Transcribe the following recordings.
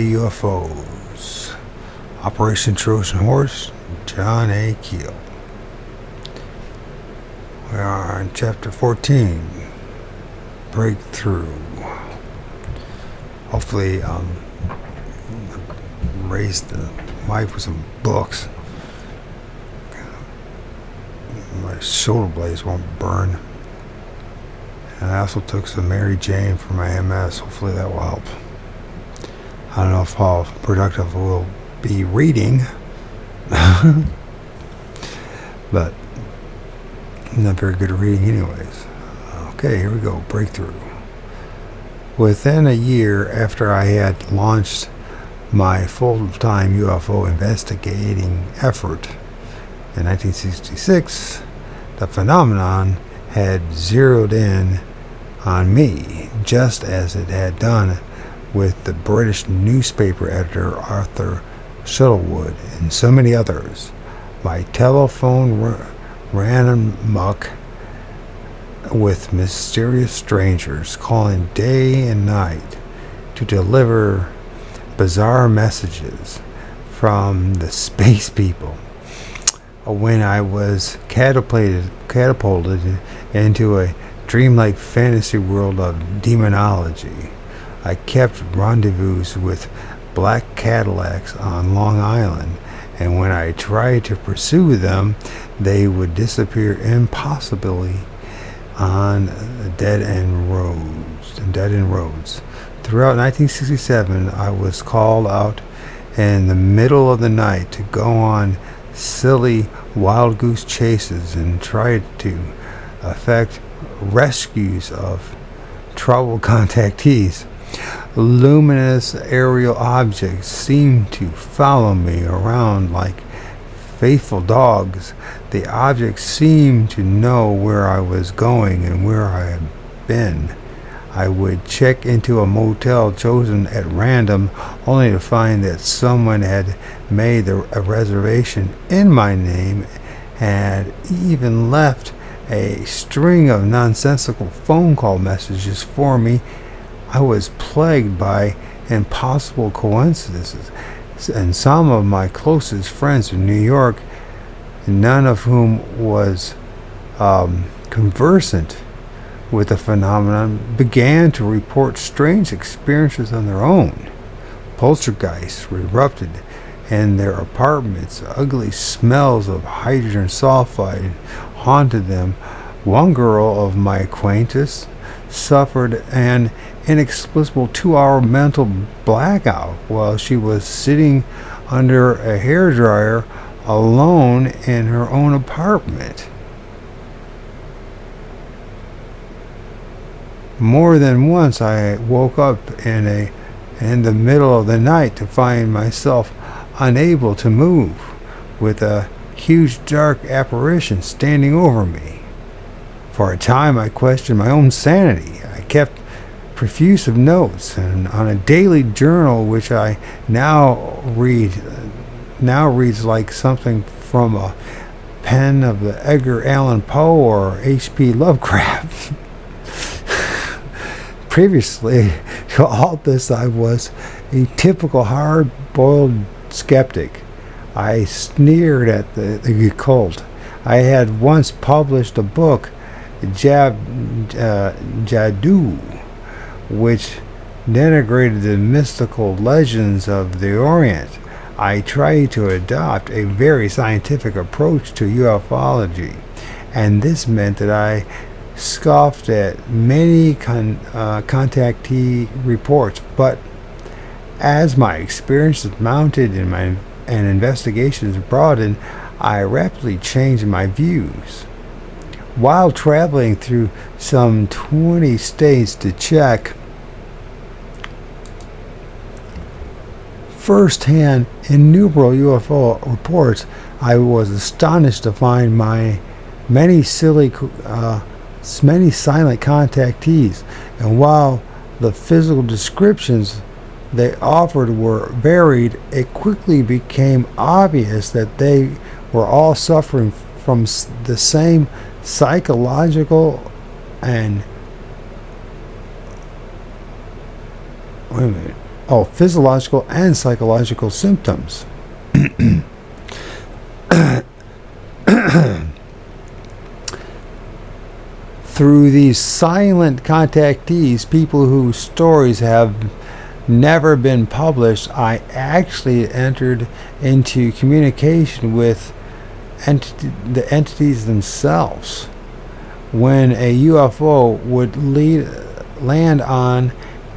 UFOs. Operation Trojan Horse, John A. Keel. We are on Chapter 14, Breakthrough. Hopefully, raised the wife with some books. My shoulder blades won't burn. And I also took some Mary Jane for my MS. Hopefully that will help. I don't know if how productive we'll be reading. But I'm not very good at reading anyways. Okay, here we go. Breakthrough. Within a year after I had launched my full-time UFO investigating effort in 1966, the phenomenon had zeroed in on me, just as it had done with the British newspaper editor Arthur Shuttlewood and so many others. My telephone ran amok with mysterious strangers calling day and night to deliver bizarre messages from the space people. When I was catapulted into a dreamlike fantasy world of demonology, I kept rendezvous with black Cadillacs on Long Island, and when I tried to pursue them, they would disappear impossibly on dead-end roads. Throughout 1967, I was called out in the middle of the night to go on silly wild goose chases and tried to effect rescues of troubled contactees. Luminous aerial objects seemed to follow me around like faithful dogs. The objects seemed to know where I was going and where I had been. I would check into a motel chosen at random, only to find that someone had made a reservation in my name, had even left a string of nonsensical phone call messages for me. I was plagued by impossible coincidences, and some of my closest friends in New York, none of whom was conversant with the phenomenon, began to report strange experiences on their own. Poltergeists erupted in their apartments. Ugly smells of hydrogen sulfide haunted them. One girl of my acquaintance suffered an inexplicable 2-hour mental blackout while she was sitting under a hairdryer alone in her own apartment. More than once I woke up in the middle of the night to find myself unable to move, with a huge dark apparition standing over me. For a time I questioned my own sanity. I kept profuse of notes and on a daily journal, which I now reads like something from a pen of the Edgar Allan Poe or H.P. Lovecraft. Previously to all this, I was a typical hard-boiled skeptic. I sneered at the occult. I had once published a book, Jadoo, which denigrated the mystical legends of the Orient. I tried to adopt a very scientific approach to ufology, and this meant that I scoffed at many contactee reports. But as my experiences mounted and investigations broadened, I rapidly changed my views. While traveling through some 20 states to check first-hand innumerable UFO reports, I was astonished to find many silent contactees, and while the physical descriptions they offered were varied, it quickly became obvious that they were all suffering from the same psychological and physiological and psychological symptoms. Through these silent contactees, people whose stories have never been published, I actually entered into communication with the entities themselves. When a UFO would land on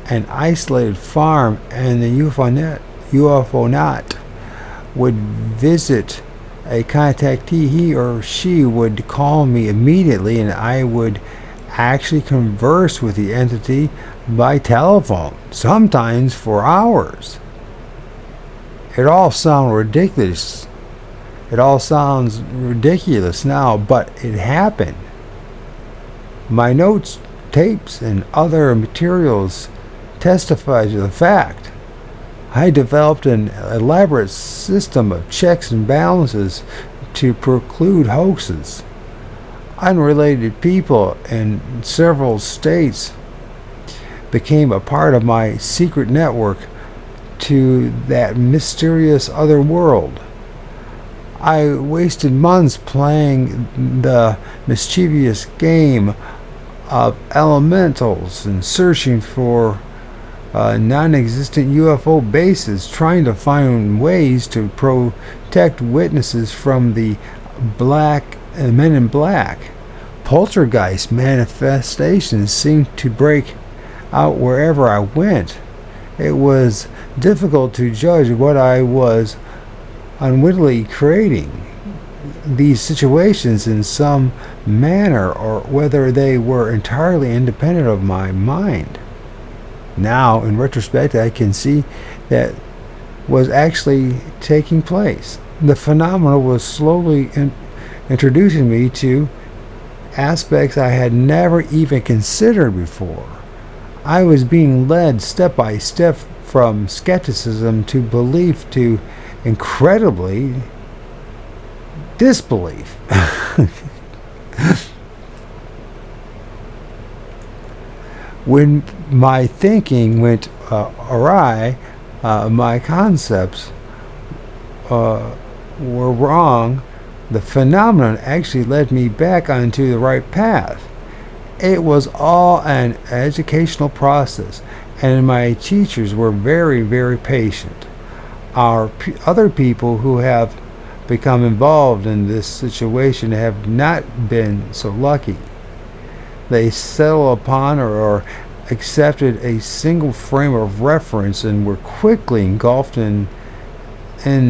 an isolated farm and the UFO-naut would visit a contactee, he or she would call me immediately, and I would actually converse with the entity by telephone, sometimes for hours. It all sounds ridiculous. It all sounds ridiculous now, but it happened. My notes, tapes, and other materials testify to the fact. I developed an elaborate system of checks and balances to preclude hoaxes. Unrelated people in several states became a part of my secret network to that mysterious other world. I wasted months playing the mischievous game of elementals and searching for non-existent UFO bases, trying to find ways to protect witnesses from the men in black. Poltergeist manifestations seemed to break out wherever I went. It was difficult to judge what I was unwittingly creating these situations in some manner, or whether they were entirely independent of my mind. Now, in retrospect, I can see that was actually taking place. The phenomenon was slowly introducing me to aspects I had never even considered before. I was being led step by step from skepticism to belief to, incredibly, disbelief. When my thinking went awry, my concepts were wrong, the phenomenon actually led me back onto the right path. It was all an educational process, and my teachers were very, very patient. Other people who have become involved in this situation have not been so lucky. They settle upon or accepted a single frame of reference and were quickly engulfed in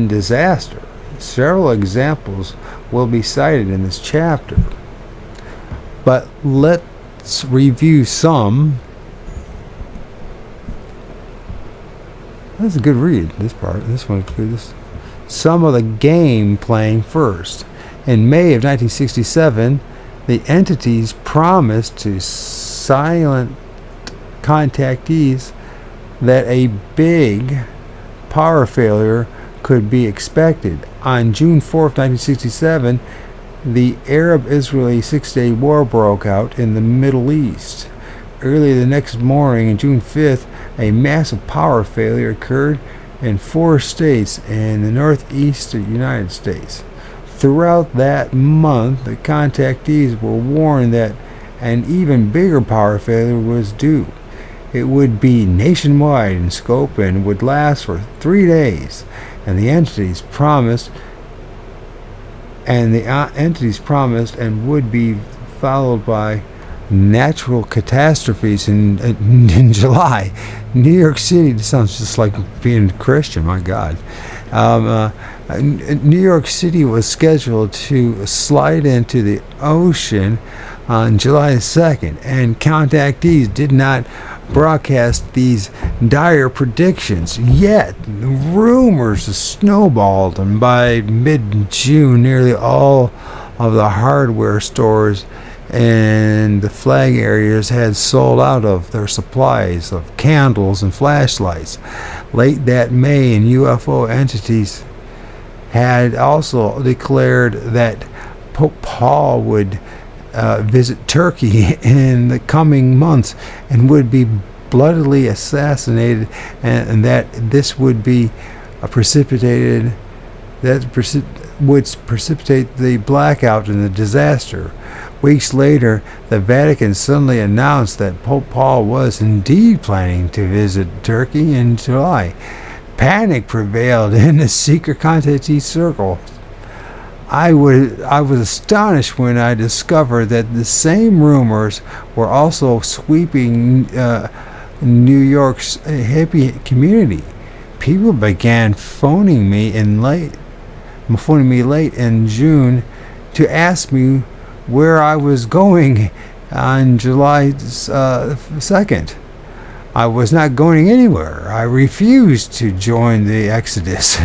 disaster. Several examples will be cited in this chapter, but let's review some. That's a good read, this part. This one's good. Some of the game playing first. In May of 1967, the entities promised to silent contactees that a big power failure could be expected. On June 4th, 1967, the Arab-Israeli Six-Day War broke out in the Middle East. Early the next morning, on June 5th, a massive power failure occurred in 4 states in the northeastern United States. Throughout that month, the contactees were warned that an even bigger power failure was due. It would be nationwide in scope and would last for 3 days, and the entities promised and would be followed by natural catastrophes in July. New York City, this sounds just like being Christian, my God. New York City was scheduled to slide into the ocean on July 2nd, and contactees did not broadcast these dire predictions. Yet, rumors snowballed, and by mid-June, nearly all of the hardware stores and the flag areas had sold out of their supplies of candles and flashlights. Late that May, and UFO entities had also declared that Pope Paul would visit Turkey in the coming months and would be bloodily assassinated, and that this would be precipitated, would precipitate the blackout and the disaster. Weeks later, the Vatican suddenly announced that Pope Paul was indeed planning to visit Turkey in July. Panic prevailed in the secret contactee circle. I was astonished when I discovered that the same rumors were also sweeping New York's hippie community. People began phoning me late in June to ask me where I was going on July 2nd. I was not going anywhere. I refused to join the exodus.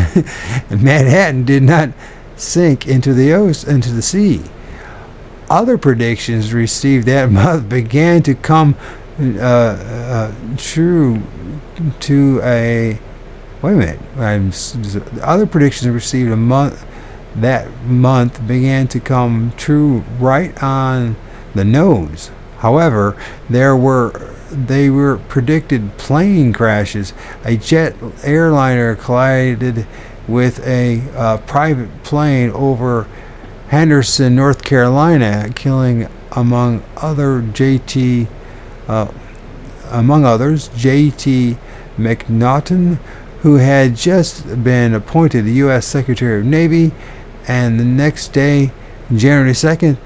Manhattan did not sink into the sea. Other predictions received that month began to come true to a wait a minute. Other predictions received that month began to come true right on the nose. However, they were predicted plane crashes. A jet airliner collided with a private plane over Henderson, North Carolina, killing among others J.T. McNaughton, who had just been appointed the U.S. Secretary of Navy, and the next day, January 2nd,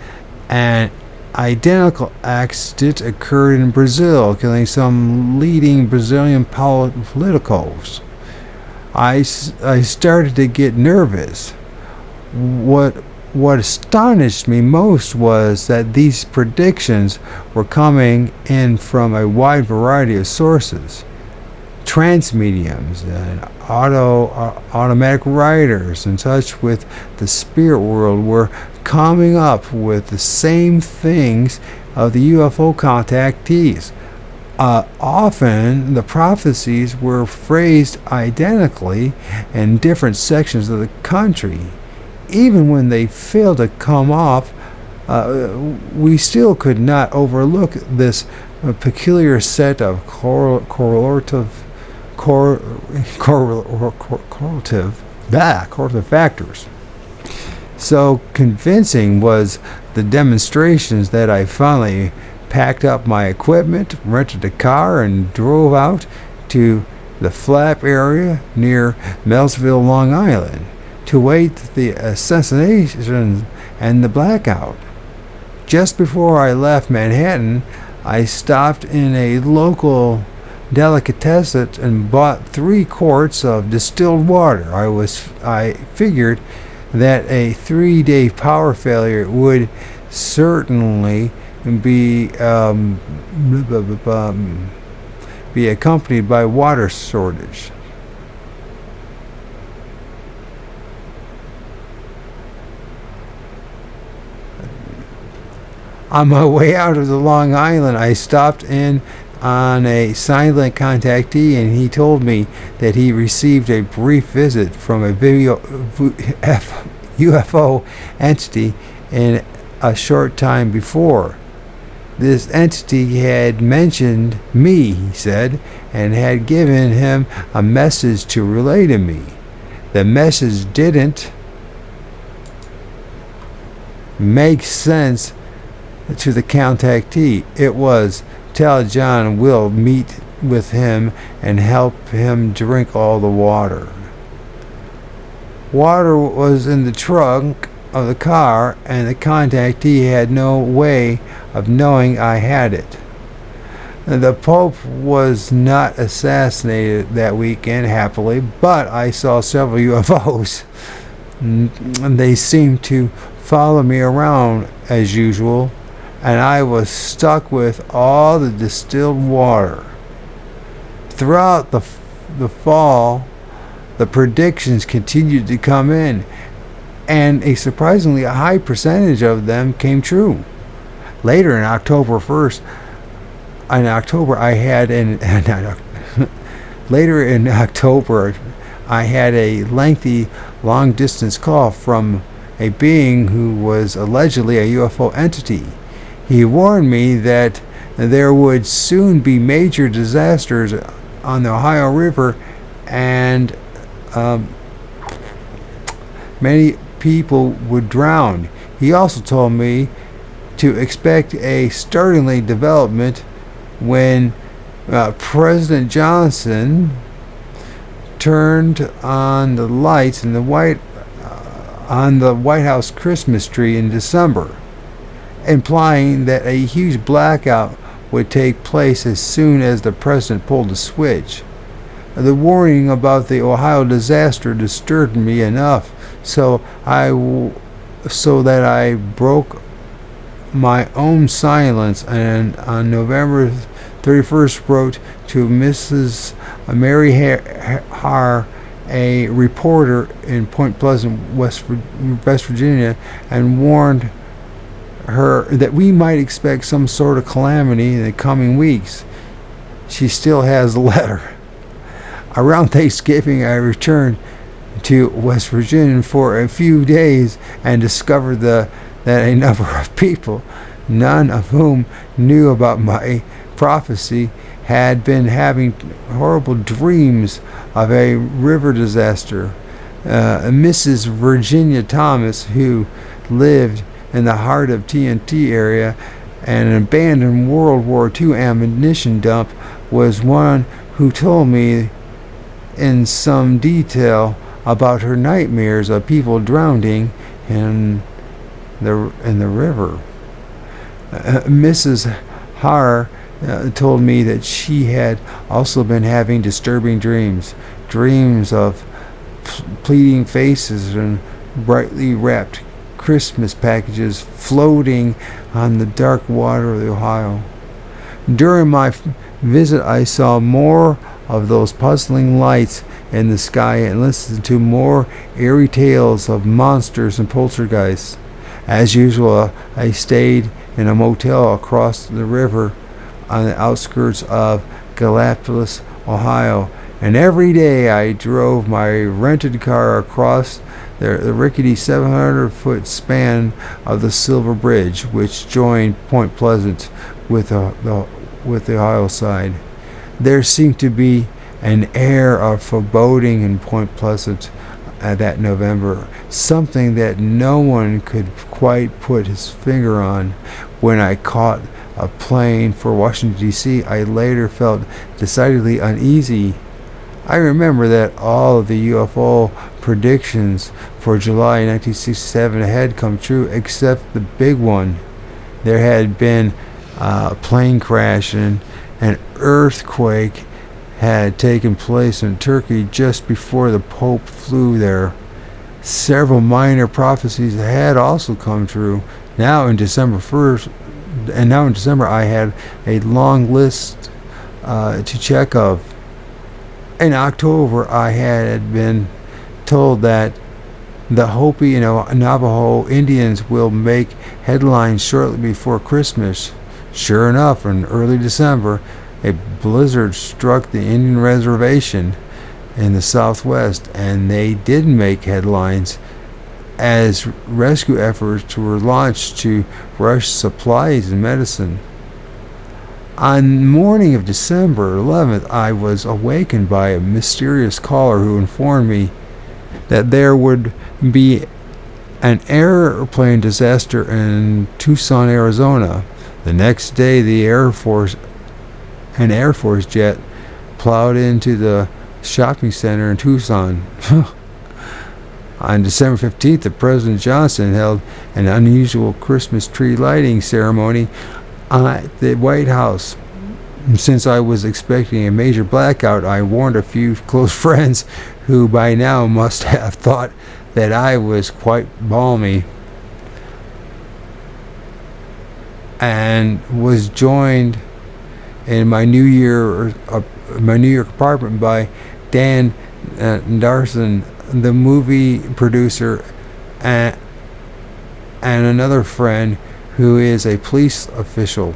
an identical accident occurred in Brazil, killing some leading Brazilian politicos. I started to get nervous. What astonished me most was that these predictions were coming in from a wide variety of sources. Trance mediums and automatic writers in touch with the spirit world were coming up with the same things of the UFO contactees. Often the prophecies were phrased identically in different sections of the country. Even when they failed to come off, we still could not overlook this peculiar set of correlative factors. So convincing was the demonstrations that I finally packed up my equipment, rented a car, and drove out to the flap area near Melville, Long Island, to wait the assassination and the blackout. Just before I left Manhattan, I stopped in a local delicatessen and bought 3 quarts of distilled water. I figured that a 3-day power failure would certainly be accompanied by water shortage. On my way out of the Long Island, I stopped in on a silent contactee, and he told me that he received a brief visit from a UFO entity in a short time before. This entity had mentioned me, he said, and had given him a message to relay to me. The message didn't make sense to the contactee. It was, "Tell John we'll meet with him and help him drink all the water." Water was in the trunk of the car, and the contactee had no way of knowing I had it. The Pope was not assassinated that weekend, happily, but I saw several UFOs. They seemed to follow me around as usual, and I was stuck with all the distilled water. Throughout the fall, the predictions continued to come in, and a surprisingly high percentage of them came true. Later in October, I had a lengthy long-distance call from a being who was allegedly a UFO entity. He warned me that there would soon be major disasters on the Ohio River, and many people would drown. He also told me to expect a startling development when President Johnson turned on the lights in the White House Christmas tree in December, implying that a huge blackout would take place as soon as the president pulled the switch. The warning about the Ohio disaster disturbed me enough so that I broke my own silence, and on November 31st wrote to Mrs. Mary Har, a reporter in Point Pleasant, West Virginia, and warned her that we might expect some sort of calamity in the coming weeks. She still has the letter. Around Thanksgiving, I returned to West Virginia for a few days and discovered that a number of people, none of whom knew about my prophecy, had been having horrible dreams of a river disaster. Mrs. Virginia Thomas, who lived in the heart of TNT area and an abandoned World War II ammunition dump, was one who told me in some detail about her nightmares of people drowning in the river. Mrs. Har told me that she had also been having disturbing dreams of pleading faces and brightly wrapped Christmas packages floating on the dark water of the Ohio. During my visit, I saw more of those puzzling lights in the sky and listened to more eerie tales of monsters and poltergeists. As usual, I stayed in a motel across the river on the outskirts of Gallipolis, Ohio, and every day I drove my rented car across the rickety 700-foot span of the Silver Bridge, which joined Point Pleasant with the Ohio side. There seemed to be an air of foreboding in Point Pleasant that November, something that no one could quite put his finger on. When I caught a plane for Washington, D.C., I later felt decidedly uneasy. I remember that all of the UFO predictions for July 1967 had come true, except the big one. There had been a plane crash and an earthquake had taken place in Turkey just before the Pope flew there. Several minor prophecies had also come true. Now in December I had a long list to check of. In October, I had been told that the Hopi and Navajo Indians will make headlines shortly before Christmas. Sure enough, in early December, a blizzard struck the Indian reservation in the southwest, and they did make headlines as rescue efforts were launched to rush supplies and medicine. On the morning of December 11th, I was awakened by a mysterious caller who informed me that there would be an airplane disaster in Tucson, Arizona. The next day, an Air Force jet plowed into the shopping center in Tucson. On December 15th, the President Johnson held an unusual Christmas tree lighting ceremony at the White House. Since I was expecting a major blackout, I warned a few close friends who by now must have thought that I was quite balmy, and was joined in my New York apartment by Dan Darson, the movie producer, and another friend who is a police official.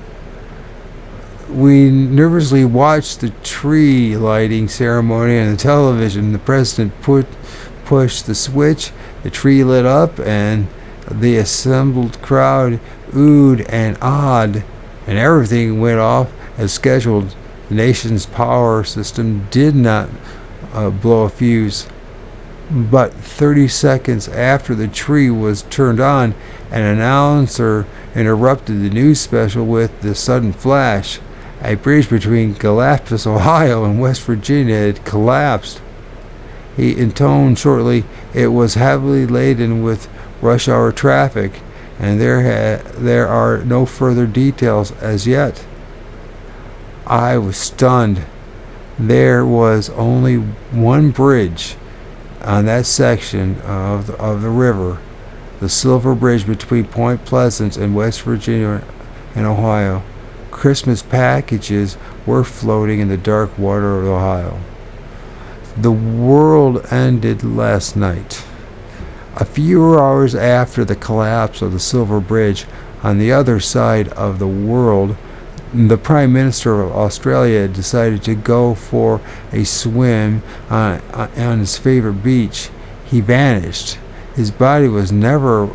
We nervously watched the tree lighting ceremony on the television. The president pushed the switch, the tree lit up, and the assembled crowd oohed and awed and everything went off as scheduled. The nation's power system did not blow a fuse. But 30 seconds after the tree was turned on, an announcer interrupted the news special with the sudden flash. A bridge between Galapagos, Ohio and West Virginia had collapsed. He intoned shortly, it was heavily laden with rush hour traffic, and there are no further details as yet. I was stunned. There was only one bridge on that section of the river, the Silver Bridge between Point Pleasant and West Virginia and Ohio. Christmas packages were floating in the dark water of Ohio. The world ended last night. A few hours after the collapse of the Silver Bridge, on the other side of the world, the Prime Minister of Australia decided to go for a swim on his favorite beach. He vanished. His body was never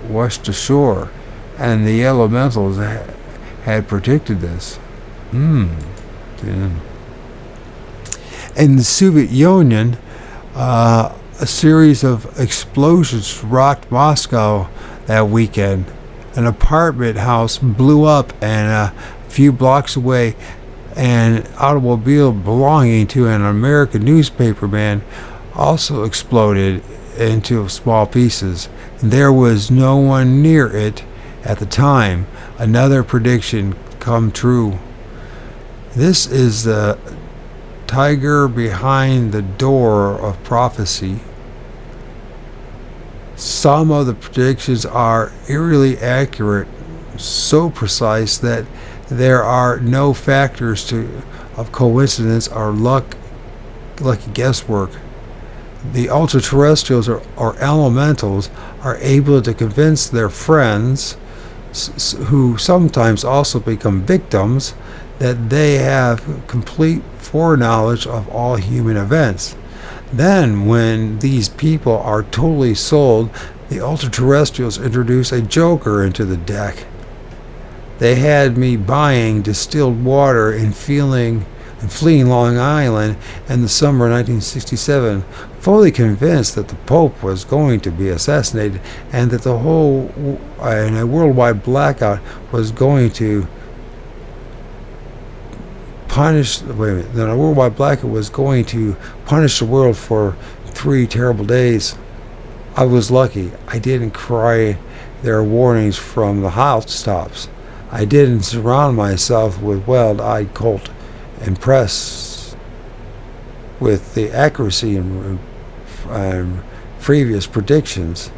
washed ashore, and the elementals had predicted this. In the Soviet Union, a series of explosions rocked Moscow that weekend. An apartment house blew up, and a few blocks away, an automobile belonging to an American newspaperman also exploded into small pieces. There was no one near it at the time. Another prediction come true. This is the tiger behind the door of prophecy. Some of the predictions are eerily accurate, so precise that there are no factors of coincidence or lucky guesswork. The ultra-terrestrials or elementals are able to convince their friends, who sometimes also become victims, that they have complete foreknowledge of all human events. Then, when these people are totally sold, the ultra-terrestrials introduce a joker into the deck. They had me buying distilled water and fleeing Long Island in the summer of 1967, fully convinced that the Pope was going to be assassinated and that a worldwide blackout was going to punish the world for 3 terrible days. I was lucky. I didn't cry their warnings from the house tops. I didn't surround myself with wild-eyed cult impressed with the accuracy and previous predictions.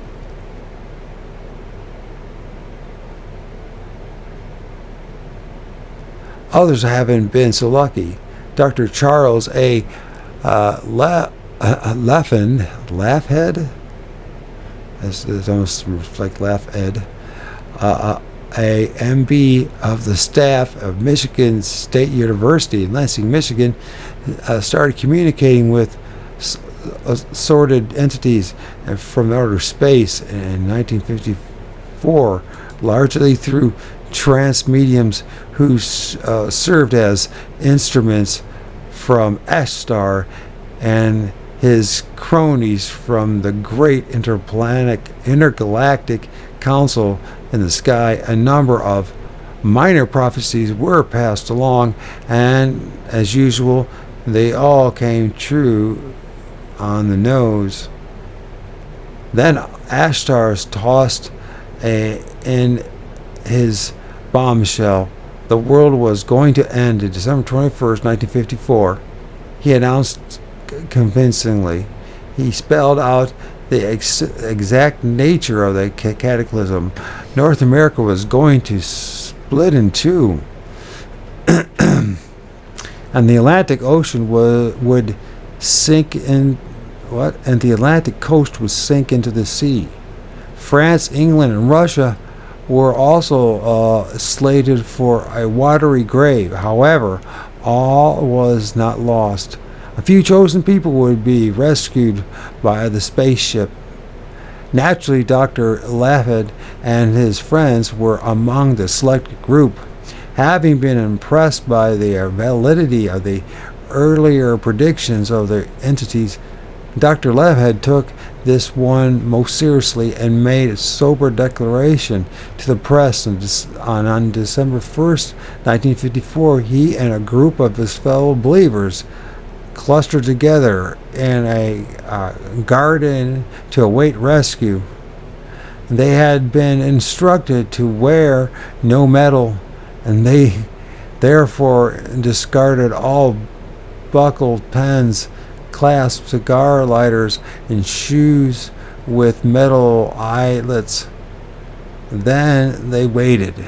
Others haven't been so lucky. Dr. Charles A. Laughead, it's almost like Laughead, a MB of the staff of Michigan State University in Lansing, Michigan, started communicating with assorted entities from outer space in 1954, largely through trance mediums who served as instruments from Ashtar and his cronies from the Great Intergalactic Council in the sky. A number of minor prophecies were passed along, and as usual, they all came true on the nose. Then Ashtar tossed in his bombshell. The world was going to end on December 21st, 1954. He announced convincingly. He spelled out the exact nature of the cataclysm. North America was going to split in two, and the Atlantic Ocean would sink in and the Atlantic coast would sink into the sea. France, England, and Russia were also slated for a watery grave. However, all was not lost. A few chosen people would be rescued by the spaceship. Naturally, Dr. Laffed and his friends were among the selected group. Having been impressed by the validity of the earlier predictions of the entities, Dr. Levhead took this one most seriously and made a sober declaration to the press on December 1st, 1954. He and a group of his fellow believers clustered together in a garden to await rescue. They had been instructed to wear no metal, and they therefore discarded all buckled pens, clasp cigar lighters, and shoes with metal eyelets. Then they waited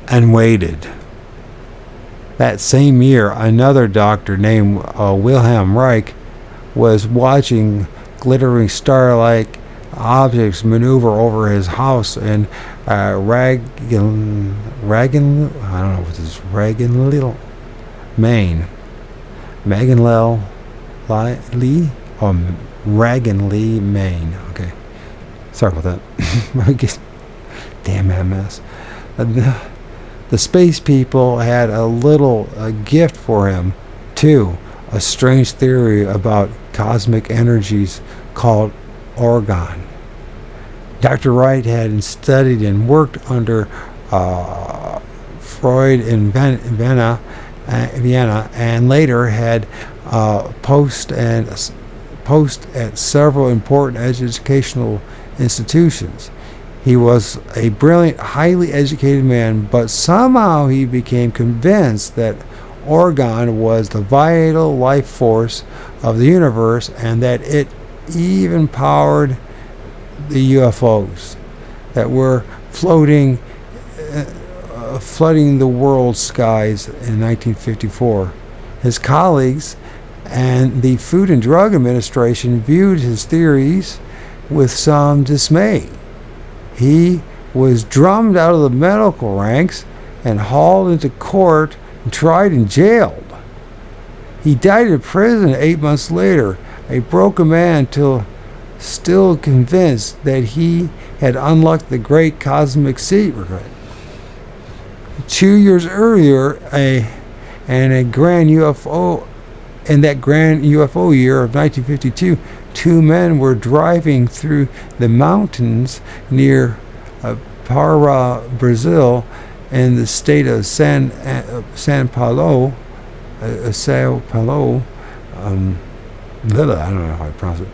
and waited. That same year, another doctor named Wilhelm Reich was watching glittering star-like objects maneuver over his house in Ragenlil, Maine. Ragenlil, Maine. Okay. Sorry about that. Damn MS. The space people had a gift for him, too. A strange theory about cosmic energies called orgone. Dr. Wright had studied and worked under Freud in Vienna, and later had post at several important educational institutions. He was a brilliant, highly educated man, but somehow he became convinced that orgone was the vital life force of the universe, and that it even powered the UFOs that were floating, flooding the world's skies in 1954. His colleagues and the Food and Drug Administration viewed his theories with some dismay. He was drummed out of the medical ranks and hauled into court and tried and jailed. He died in prison 8 months later, a broken man still convinced that he had unlocked the great cosmic secret. 2 years earlier, in that grand UFO year of 1952, two men were driving through the mountains near Pará, Brazil, in the state of São Paulo. I don't know how to pronounce it.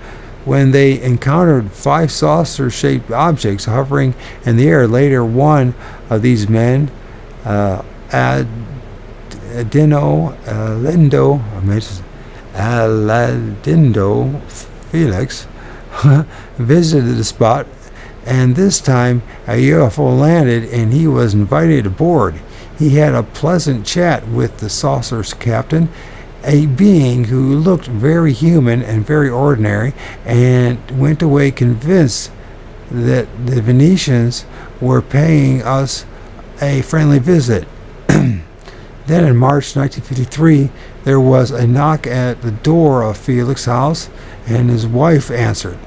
When they encountered 5 saucer-shaped objects hovering in the air. Later, one of these men, Aladindo Felix, visited the spot, and this time a UFO landed and he was invited aboard. He had a pleasant chat with the saucer's captain, a being who looked very human and very ordinary, and went away convinced that the Venetians were paying us a friendly visit. Then in March 1953, there was a knock at the door of Felix's house, and his wife answered.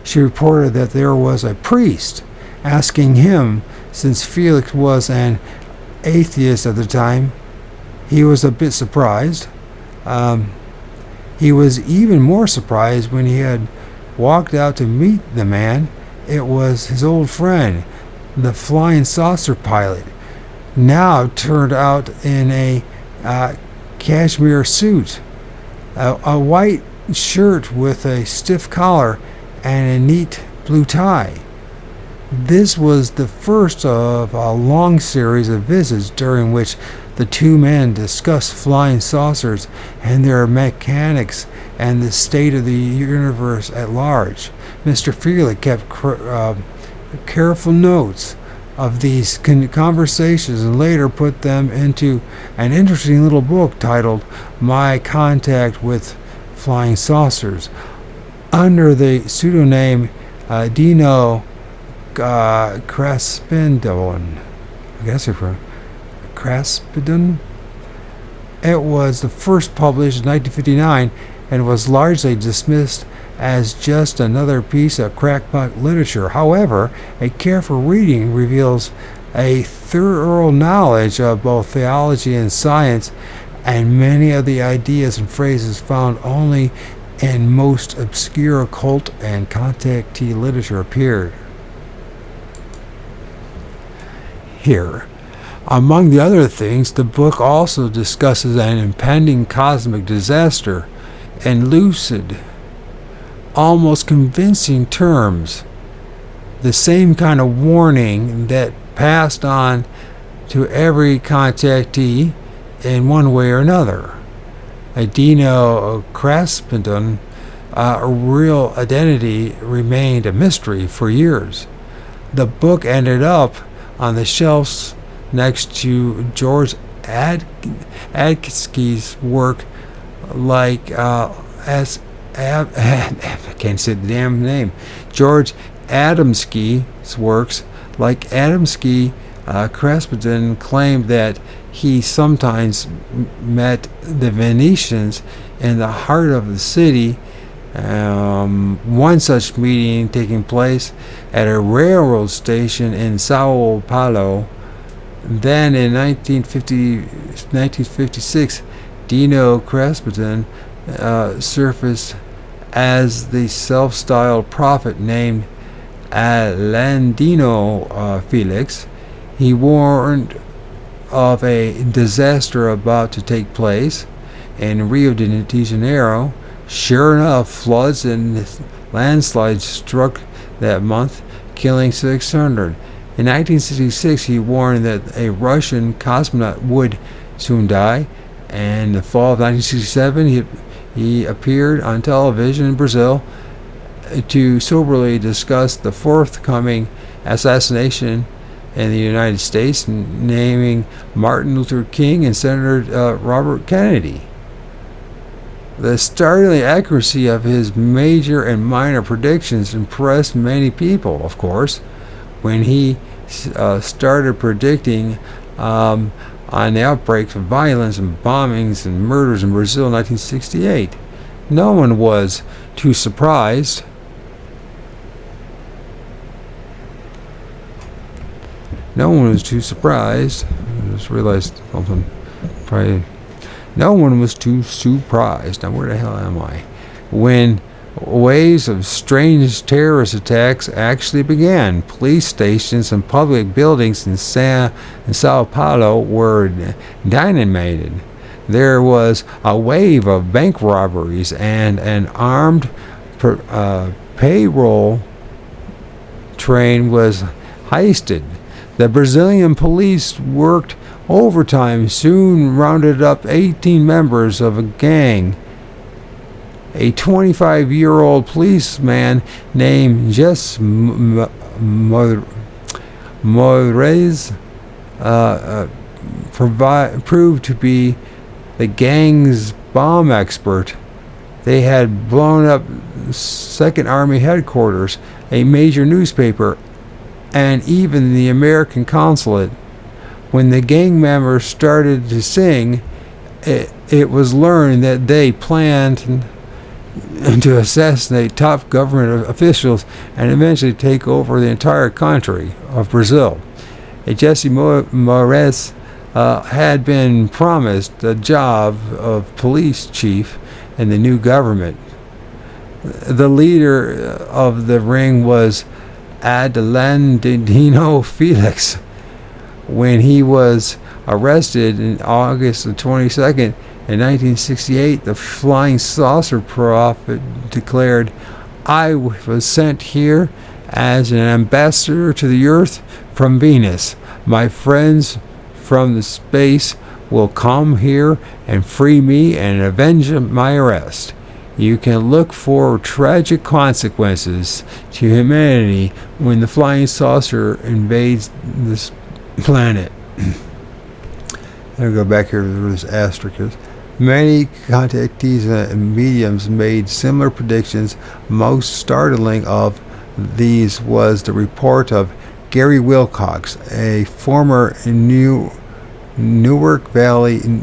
She reported that there was a priest asking him, since Felix was an atheist at the time. He was a bit surprised. He was even more surprised when he had walked out to meet the man. It was his old friend, the flying saucer pilot, now turned out in a cashmere suit, a white shirt with a stiff collar, and a neat blue tie. This was the first of a long series of visits during which the two men discussed flying saucers and their mechanics and the state of the universe at large. Mr. Felix kept careful notes of these conversations and later put them into an interesting little book titled My Contact with Flying Saucers, under the pseudonym Dino Craspidon. I guess it's Craspidon. It was the first published in 1959 and was largely dismissed as just another piece of crackpot literature. However, a careful reading reveals a thorough knowledge of both theology and science, and many of the ideas and phrases found only in most obscure occult and contactee literature appeared here. Among the other things, the book also discusses an impending cosmic disaster in lucid, almost convincing terms, the same kind of warning that passed on to every contactee in one way or another. Dino Craspington's real identity remained a mystery for years. The book ended up on the shelves next to George Adamski's work, like I can't say the damn name. George Adamski's works, like Adamski. Craspington claimed that he sometimes met the Venetians in the heart of the city. One such meeting taking place at a railroad station in Sao Paulo. Then in 1956, Dino Craspington surfaced as the self-styled prophet named Alandino Felix. He warned of a disaster about to take place in Rio de Janeiro. Sure enough, floods and landslides struck that month, killing 600. In 1966, he warned that a Russian cosmonaut would soon die. And in the fall of 1967, he appeared on television in Brazil to soberly discuss the forthcoming assassination in the United States, naming Martin Luther King and Senator Robert Kennedy. The startling accuracy of his major and minor predictions impressed many people, of course, when he started predicting on the outbreaks of violence and bombings and murders in Brazil in 1968. No one was too surprised. No one was too surprised. I just realized something. Probably. No one was too surprised. Now, where the hell am I? When waves of strange terrorist attacks actually began. Police stations and public buildings in Sao Paulo were dynamited. There was a wave of bank robberies, and an armed payroll train was heisted. The Brazilian police worked overtime, soon rounded up 18 members of a gang. A 25-year-old policeman named Jess Moraes proved to be the gang's bomb expert. They had blown up 2nd Army headquarters, a major newspaper, and even the American consulate. When the gang members started to sing, it was learned that they planned to assassinate top government officials and eventually take over the entire country of Brazil. Jesse Moraes had been promised the job of police chief in the new government. The leader of the ring was Alandino Felix. When he was arrested in August 22nd in 1968, the flying saucer prophet declared, "I was sent here as an ambassador to the earth from Venus. My friends from the space will come here and free me and avenge my arrest. You can look for tragic consequences to humanity when the flying saucer invades this planet." I'll go back here to this asterisk. Many contactees and mediums made similar predictions. Most startling of these was the report of Gary Wilcox, a former Newark Valley,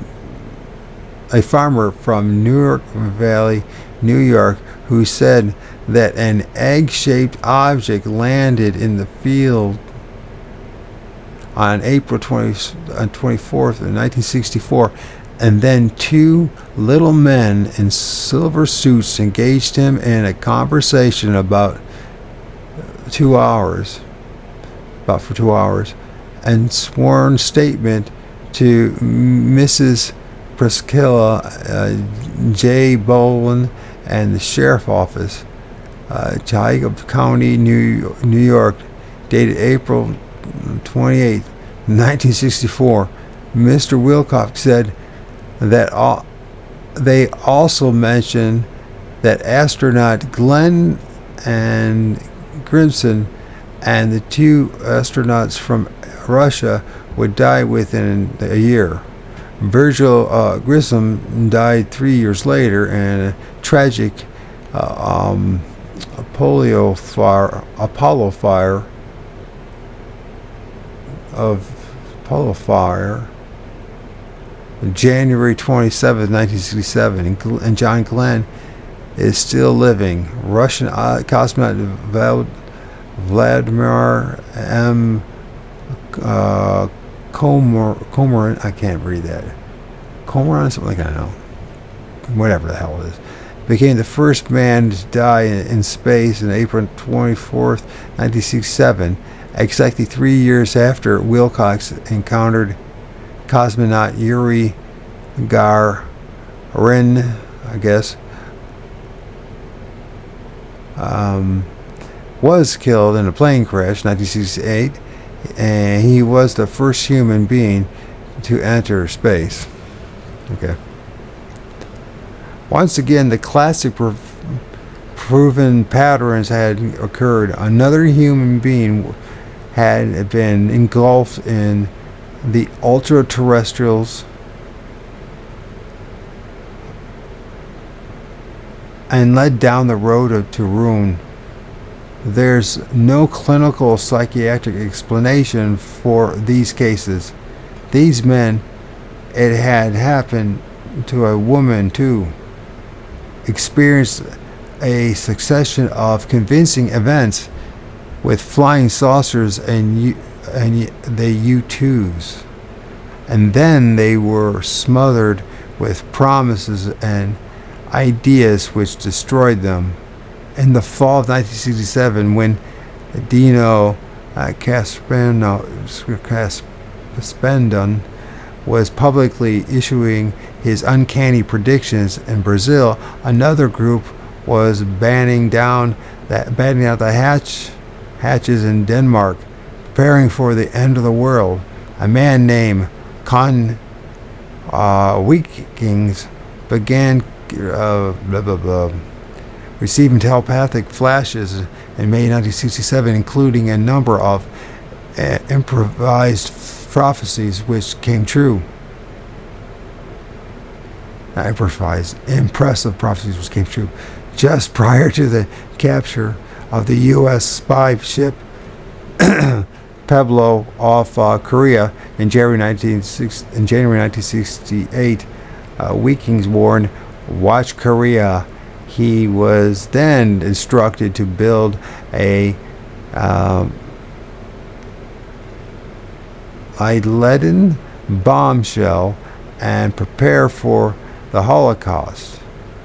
a farmer from Newark Valley, New York, who said that an egg-shaped object landed in the field on April 24th, 1964, and then two little men in silver suits engaged him in a conversation for 2 hours, and sworn statement to Mrs. Priscilla J. Boland and the sheriff office, Tioga County, New York, dated April 28, 1964. Mr. Wilcox said that they also mentioned that astronaut Glenn and Grimson and the two astronauts from Russia would die within a year. Virgil Grissom died 3 years later in a tragic Apollo fire January 27, 1967, and John Glenn is still living. Russian cosmonaut Vladimir M. Komarin, I can't read that. Komarin, something like that, I don't know. Whatever the hell it is. Became the first man to die in space on April 24th, 1967, exactly 3 years after Wilcox encountered cosmonaut Yuri Gagarin, I guess, was killed in a plane crash in 1968, and he was the first human being to enter space. Okay. Once again, the classic proven patterns had occurred. Another human being had been engulfed in the ultra-terrestrials and led down the road to ruin. There's no clinical psychiatric explanation for these cases. These men, it had happened to a woman too, experienced a succession of convincing events with flying saucers and the U-2s. And then they were smothered with promises and ideas which destroyed them. In the fall of 1967, when Dino Caspendon was publicly issuing his uncanny predictions in Brazil, another group was battening out the hatches in Denmark, preparing for the end of the world. A man named Con Weekings began receiving telepathic flashes in May 1967, including a number of improvised prophecies which came true. Impressive prophecies which came true. Just prior to the capture of the U.S. spy ship Pueblo off Korea in January 1968, Weekings warned, "Watch Korea." He was then instructed to build a leaden bombshell and prepare for the Holocaust.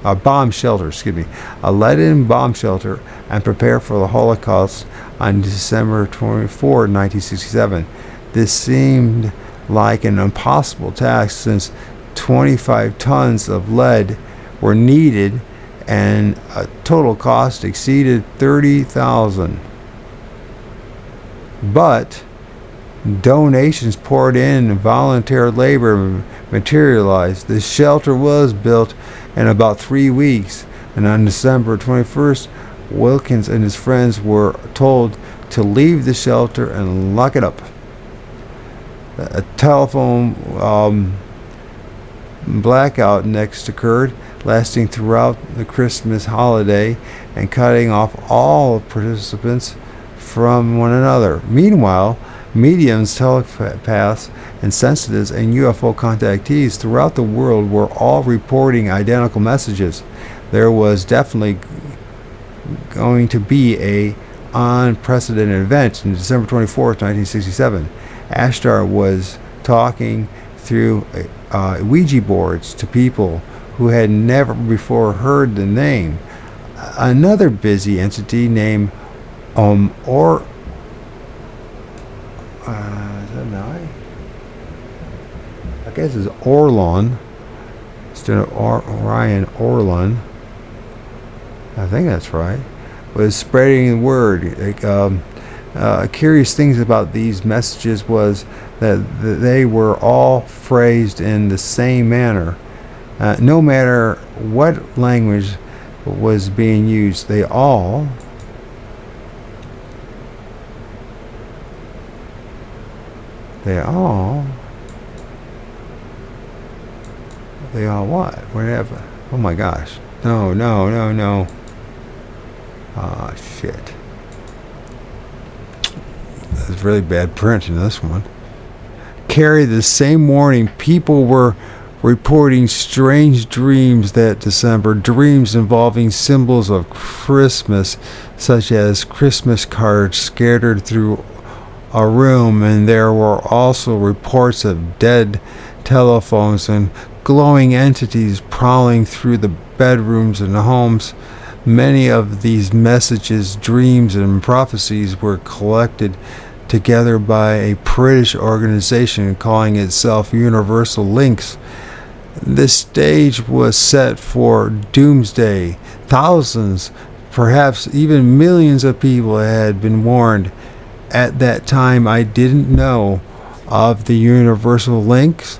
A leaden bomb shelter and prepare for the Holocaust on December 24, 1967. This seemed like an impossible task since 25 tons of lead were needed and a total cost exceeded $30,000. But donations poured in and volunteer labor materialized. The shelter was built in about 3 weeks, and on December 21st, Wilkins and his friends were told to leave the shelter and lock it up. A telephone blackout next occurred, lasting throughout the Christmas holiday and cutting off all participants from one another. Meanwhile, mediums, telepaths, and sensitives and UFO contactees throughout the world were all reporting identical messages. There was definitely going to be a unprecedented event on December 24th, 1967. Ashtar was talking through Ouija boards to people who had never before heard the name. Another busy entity named is that an I? I guess it's Orlon instead of Orion. Orlon, I think that's right, was spreading the word. Curious things about these messages was that they were all phrased in the same manner. No matter what language was being used, they all what? Whatever. Oh my gosh. No. Ah, shit. That's really bad print in this one. Carry the same morning, people were reporting strange dreams that December, dreams involving symbols of Christmas, such as Christmas cards scattered through a room, and there were also reports of dead telephones and glowing entities prowling through the bedrooms and homes. Many of these messages, dreams, and prophecies were collected together by a British organization calling itself Universal Links. The stage was set for doomsday. Thousands, perhaps even millions of people had been warned. At that time, I didn't know of the Universal Links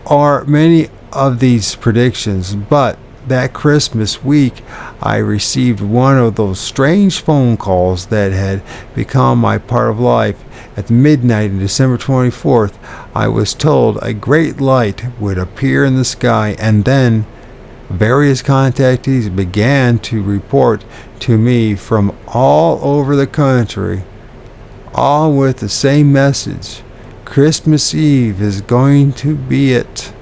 or many of these predictions, but that Christmas week I received one of those strange phone calls that had become my part of life. At midnight on December 24th, I was told a great light would appear in the sky, and then various contactees began to report to me from all over the country, all with the same message. Christmas Eve is going to be it.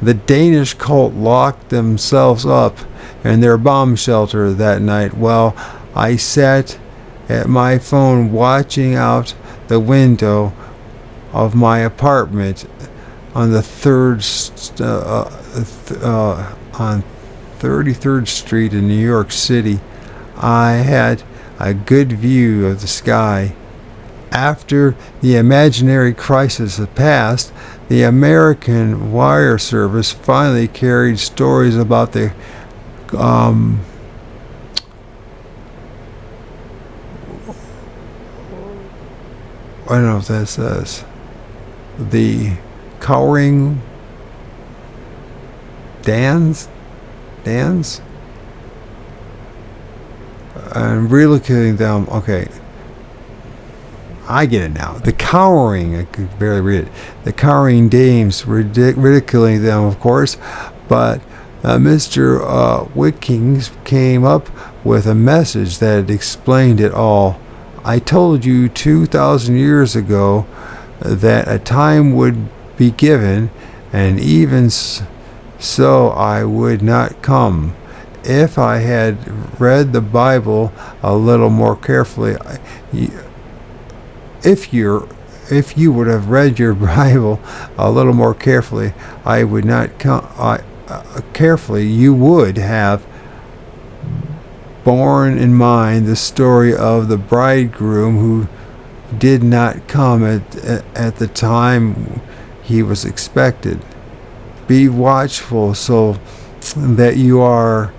The Danish cult locked themselves up in their bomb shelter that night while I sat at my phone watching out the window of my apartment on the on 33rd Street in New York City. I had a good view of the sky. After the imaginary crisis had passed, the American wire service finally carried stories about the I don't know if that says the cowering Dans and ridiculing them. Okay, I get it now. The cowering, I could barely read it. The cowering dames ridiculing them, of course, but Mr. Wickings came up with a message that explained it all. I told you 2,000 years ago that a time would be given, and even so I would not come. If I had read the Bible a little more carefully, if you would have read your Bible a little more carefully, I would not come. Carefully, you would have borne in mind the story of the bridegroom who did not come at the time he was expected. Be watchful so that you are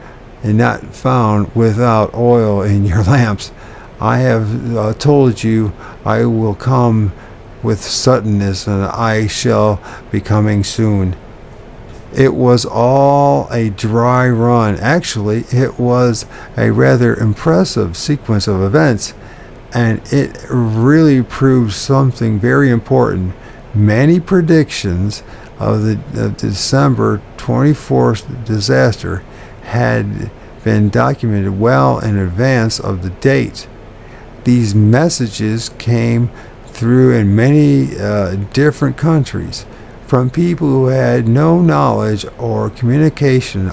not found without oil in your lamps. I have told you I will come with suddenness, and I shall be coming soon. It was all a dry run. Actually, it was a rather impressive sequence of events, and it really proved something very important. Many predictions of the December 24th disaster had been documented well in advance of the date. These messages came through in many different countries from people who had no knowledge or communication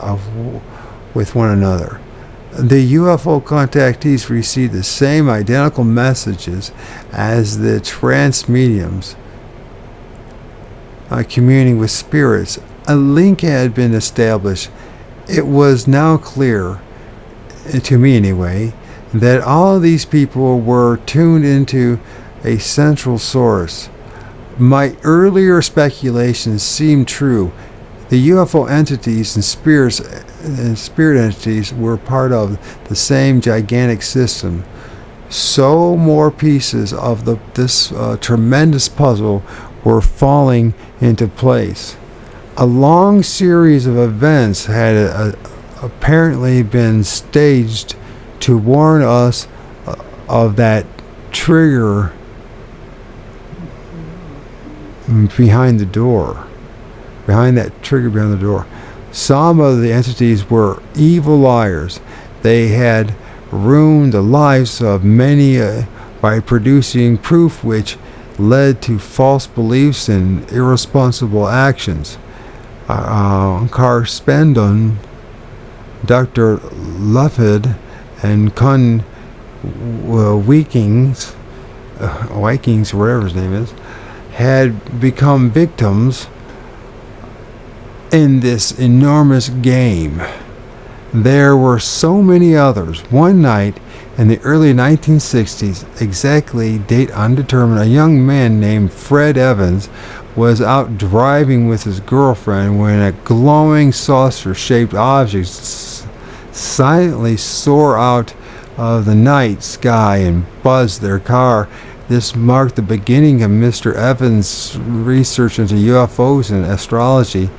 with one another. The UFO contactees received the same identical messages as the trance mediums, communing with spirits. A link had been established. It was now clear, to me anyway, that all of these people were tuned into a central source. My earlier speculations seemed true. The UFO entities and spirit entities were part of the same gigantic system. So more pieces of this tremendous puzzle were falling into place. A long series of events had apparently been staged to warn us of that trigger behind the door. Behind that trigger behind the door. Some of the entities were evil liars. They had ruined the lives of many by producing proof which led to false beliefs and irresponsible actions. Carspendon, Dr. Lufford, and Kun Weekings, whatever his name is, had become victims in this enormous game. There were so many others. One night in the early 1960s, exactly date undetermined, a young man named Fred Evans was out driving with his girlfriend when a glowing saucer-shaped object silently soared out of the night sky and buzzed their car. This marked the beginning of Mr. Evans' research into UFOs and astrology.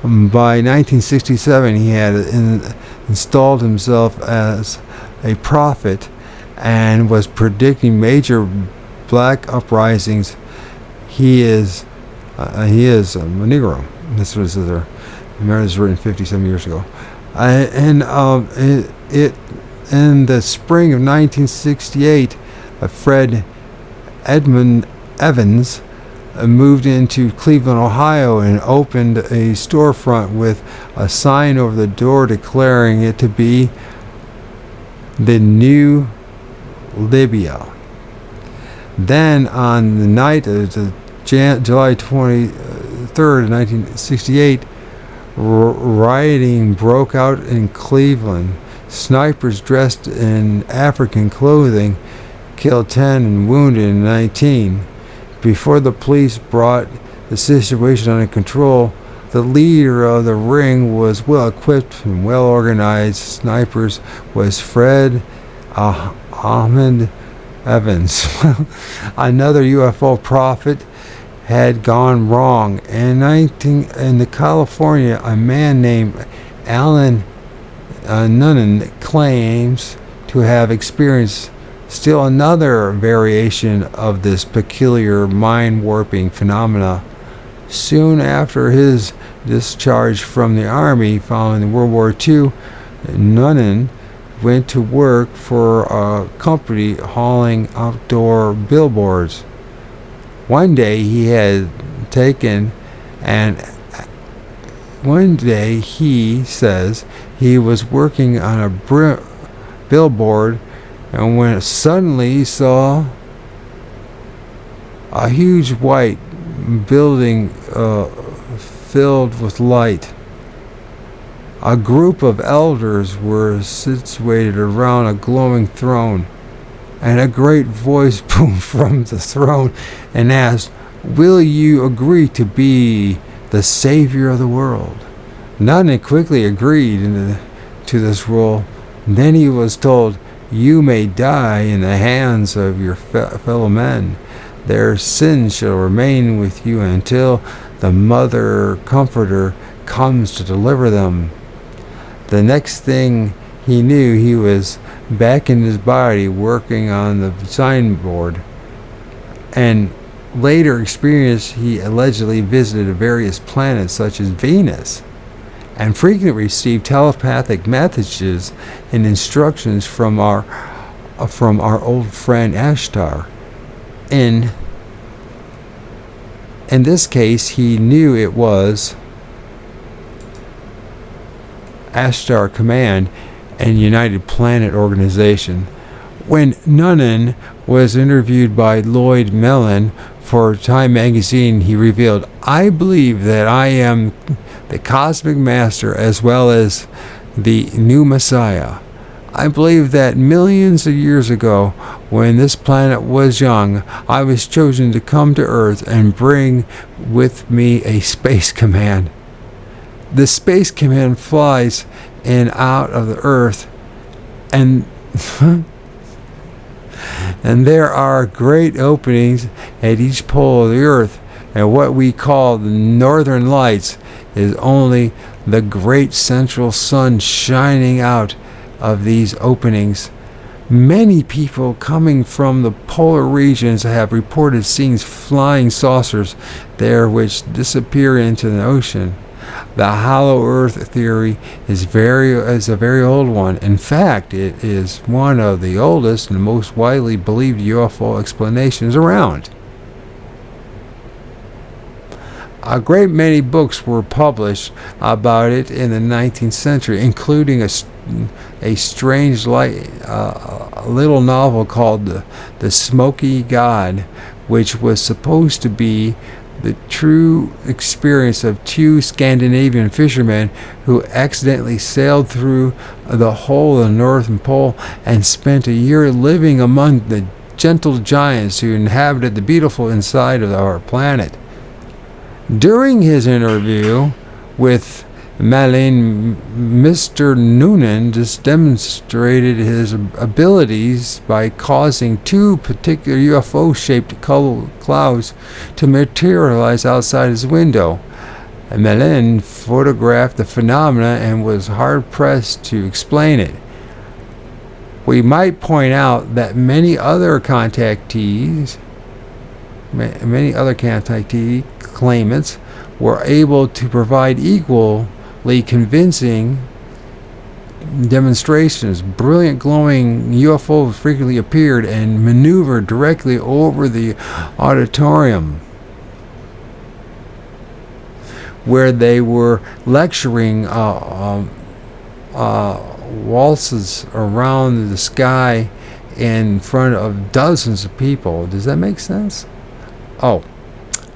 By 1967, he had installed himself as a prophet and was predicting major black uprisings. He is a Negro. This was written 57 years ago. In the spring of 1968, Fred Edmund Evans moved into Cleveland, Ohio, and opened a storefront with a sign over the door declaring it to be the new Libya. Then, on the night of July 23rd, 1968, rioting broke out in Cleveland. Snipers dressed in African clothing killed 10 and wounded 19. Before the police brought the situation under control, the leader of the ring was well equipped and well organized. Snipers was Fred Ahmed Evans. Another UFO prophet had gone wrong. In California, a man named Alan Nunnan claims to have experienced still another variation of this peculiar mind-warping phenomena. Soon after his discharge from the Army following World War II, Nunnan went to work for a company hauling outdoor billboards. One day he says he was working on a billboard, and when suddenly he saw a huge white building filled with light. A group of elders were situated around a glowing throne, and a great voice boomed from the throne and asked, "Will you agree to be the savior of the world?" Nunnan quickly agreed to this role. Then he was told, "You may die in the hands of your fellow men. Their sins shall remain with you until the Mother Comforter comes to deliver them." The next thing he knew, he was back in his body working on the signboard. And later experience, he allegedly visited various planets such as Venus, and frequently received telepathic messages and instructions from our old friend Ashtar. In this case, he knew it was Ashtar Command, and United Planet Organization. When Noonan was interviewed by Lloyd Mellon for Time magazine, he revealed, "I believe that I am the cosmic master as well as the new Messiah. I believe that millions of years ago, when this planet was young, I was chosen to come to Earth and bring with me a space command. The space command flies in out of the Earth, and and there are great openings at each pole of the Earth, and what we call the northern lights is only the great central sun shining out of these openings. Many people coming from the polar regions have reported seeing flying saucers there which disappear into the ocean. The hollow earth theory is a very old one. In fact, it is one of the oldest and most widely believed UFO explanations around. A great many books were published about it in the 19th century, including a strange little novel called The Smoky God, which was supposed to be the true experience of two Scandinavian fishermen who accidentally sailed through the whole of the Northern Pole and spent a year living among the gentle giants who inhabited the beautiful inside of our planet. During his interview with Malin, Mr. Noonan just demonstrated his abilities by causing two particular UFO-shaped clouds to materialize outside his window. Malin photographed the phenomena and was hard-pressed to explain it. We might point out that many other contactee claimants were able to provide equally convincing demonstrations. Brilliant glowing UFOs frequently appeared and maneuvered directly over the auditorium where they were lecturing waltzes around the sky in front of dozens of people. Does that make sense?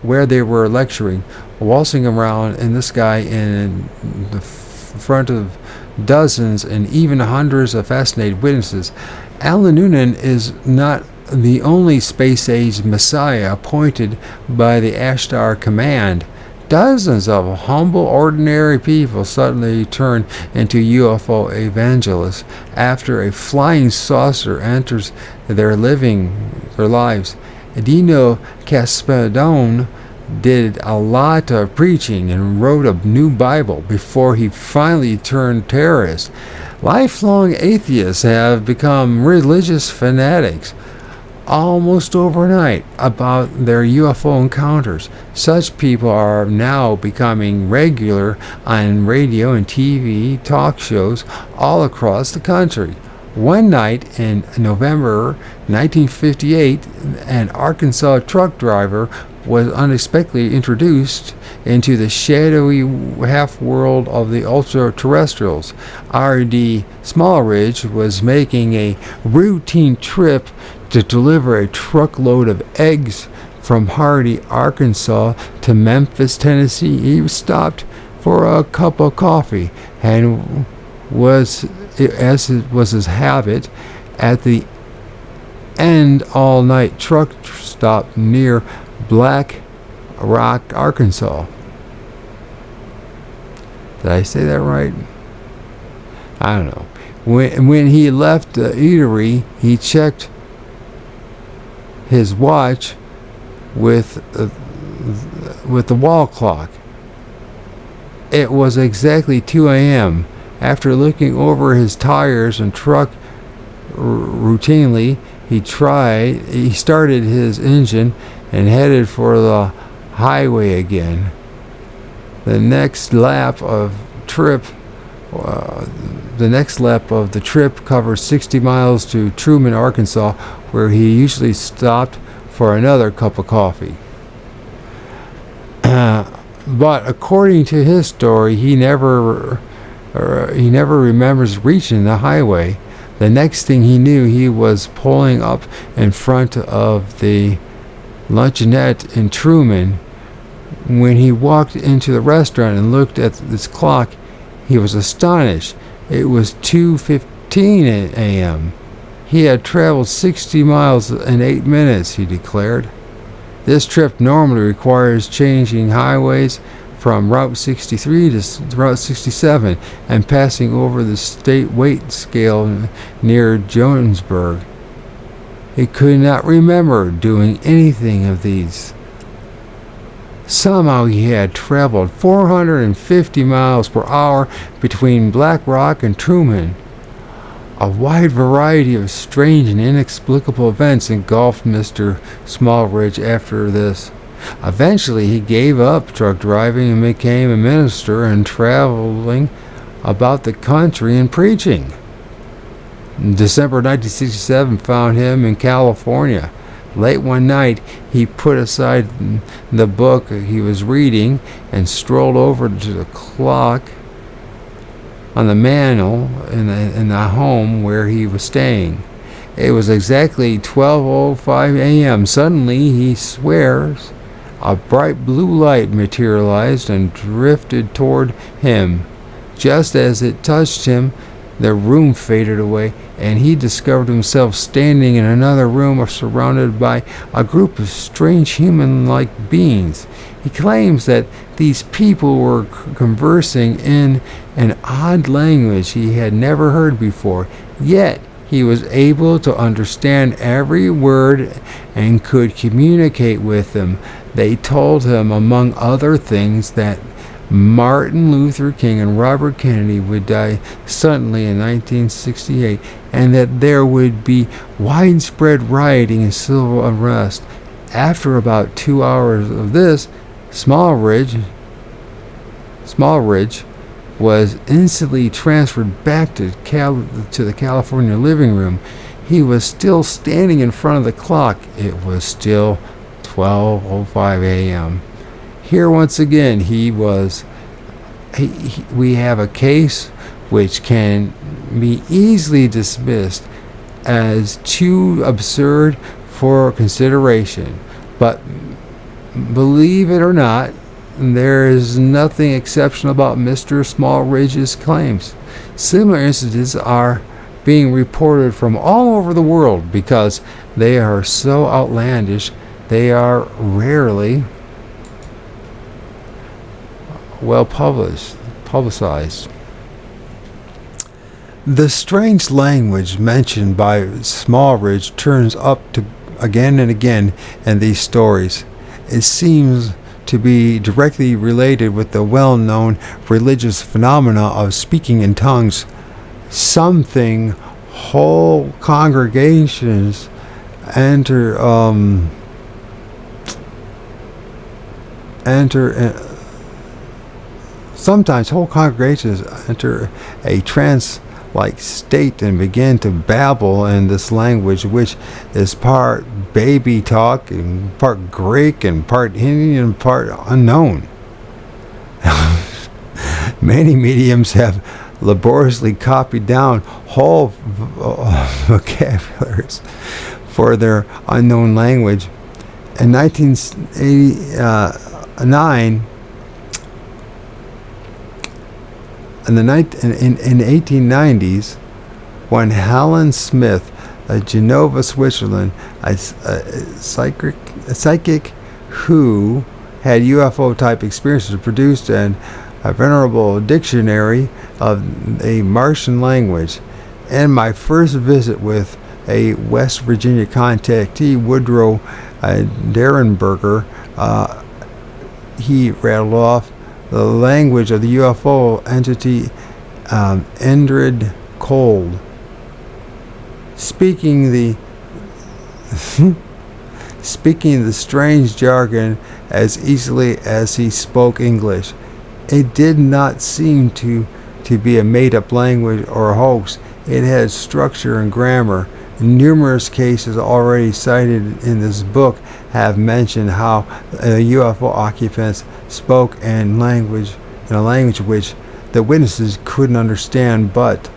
Where they were lecturing, waltzing around in the sky in the front of dozens and even hundreds of fascinated witnesses. Alan Noonan is not the only space-age messiah appointed by the Ashtar Command. Dozens of humble, ordinary people suddenly turn into UFO evangelists after a flying saucer enters their lives. Dino Caspadone did a lot of preaching and wrote a new Bible before he finally turned terrorist. Lifelong atheists have become religious fanatics almost overnight about their UFO encounters. Such people are now becoming regular on radio and TV talk shows all across the country. One night in November 1958, an Arkansas truck driver was unexpectedly introduced into the shadowy half-world of the ultra-terrestrials. O.R.D. Smallridge was making a routine trip to deliver a truckload of eggs from Hardy, Arkansas to Memphis, Tennessee. He stopped for a cup of coffee and as was his habit, at the end all-night truck stop near Black Rock, Arkansas. Did I say that right? I don't know. When he left the eatery, he checked his watch with the wall clock. It was exactly 2 a.m. After looking over his tires and truck routinely, he started his engine and headed for the highway again. The next lap of the trip covered 60 miles to Truman, Arkansas, where he usually stopped for another cup of coffee. But according to his story, he never he never remembers reaching the highway. The next thing he knew, he was pulling up in front of the luncheonette in Truman. When he walked into the restaurant and looked at this clock, he was astonished. It was 2:15 a.m. He had traveled 60 miles in 8 minutes, he declared. This trip normally requires changing highways from Route 63 to Route 67 and passing over the state weight scale near Jonesburg. He could not remember doing anything of these. Somehow he had traveled 450 miles per hour between Black Rock and Truman. A wide variety of strange and inexplicable events engulfed Mr. Smallridge after this. Eventually he gave up truck driving and became a minister and traveling about the country and preaching. December 1967 found him in California. Late one night, he put aside the book he was reading and strolled over to the clock on the mantel in the home where he was staying. It was exactly 12:05 a.m. Suddenly, he swears, a bright blue light materialized and drifted toward him. Just as it touched him, the room faded away, and he discovered himself standing in another room surrounded by a group of strange human-like beings. He claims that these people were conversing in an odd language he had never heard before, yet he was able to understand every word and could communicate with them. They told him, among other things, that Martin Luther King and Robert Kennedy would die suddenly in 1968, and that there would be widespread rioting and civil unrest. After about 2 hours of this, Smallridge was instantly transferred back to the California living room. He was still standing in front of the clock. It was still 12:05 a.m. Here once again we have a case which can be easily dismissed as too absurd for consideration. But believe it or not, there is nothing exceptional about Mr. Smallridge's claims. Similar incidents are being reported from all over the world because they are so outlandish. They are rarely well publicized. The strange language mentioned by Smallridge turns up again and again in these stories. It seems to be directly related with the well-known religious phenomena of speaking in tongues. Something whole congregations sometimes whole congregations enter a trance-like state and begin to babble in this language, which is part baby talk and part Greek and part Indian and part unknown. Many mediums have laboriously copied down whole vocabularies for their unknown language. In 1989, in the 1890s, when Helen Smith, of Geneva, Switzerland, a psychic who had UFO-type experiences, produced a venerable dictionary of a Martian language. In my first visit with a West Virginia contactee, Woodrow Derenberger, he rattled off the language of the UFO entity Endrid Cold, speaking the strange jargon as easily as he spoke English. It did not seem to be a made-up language or a hoax. It had structure and grammar. Numerous cases already cited in this book have mentioned how UFO occupants spoke in a language which that witnesses couldn't understand, but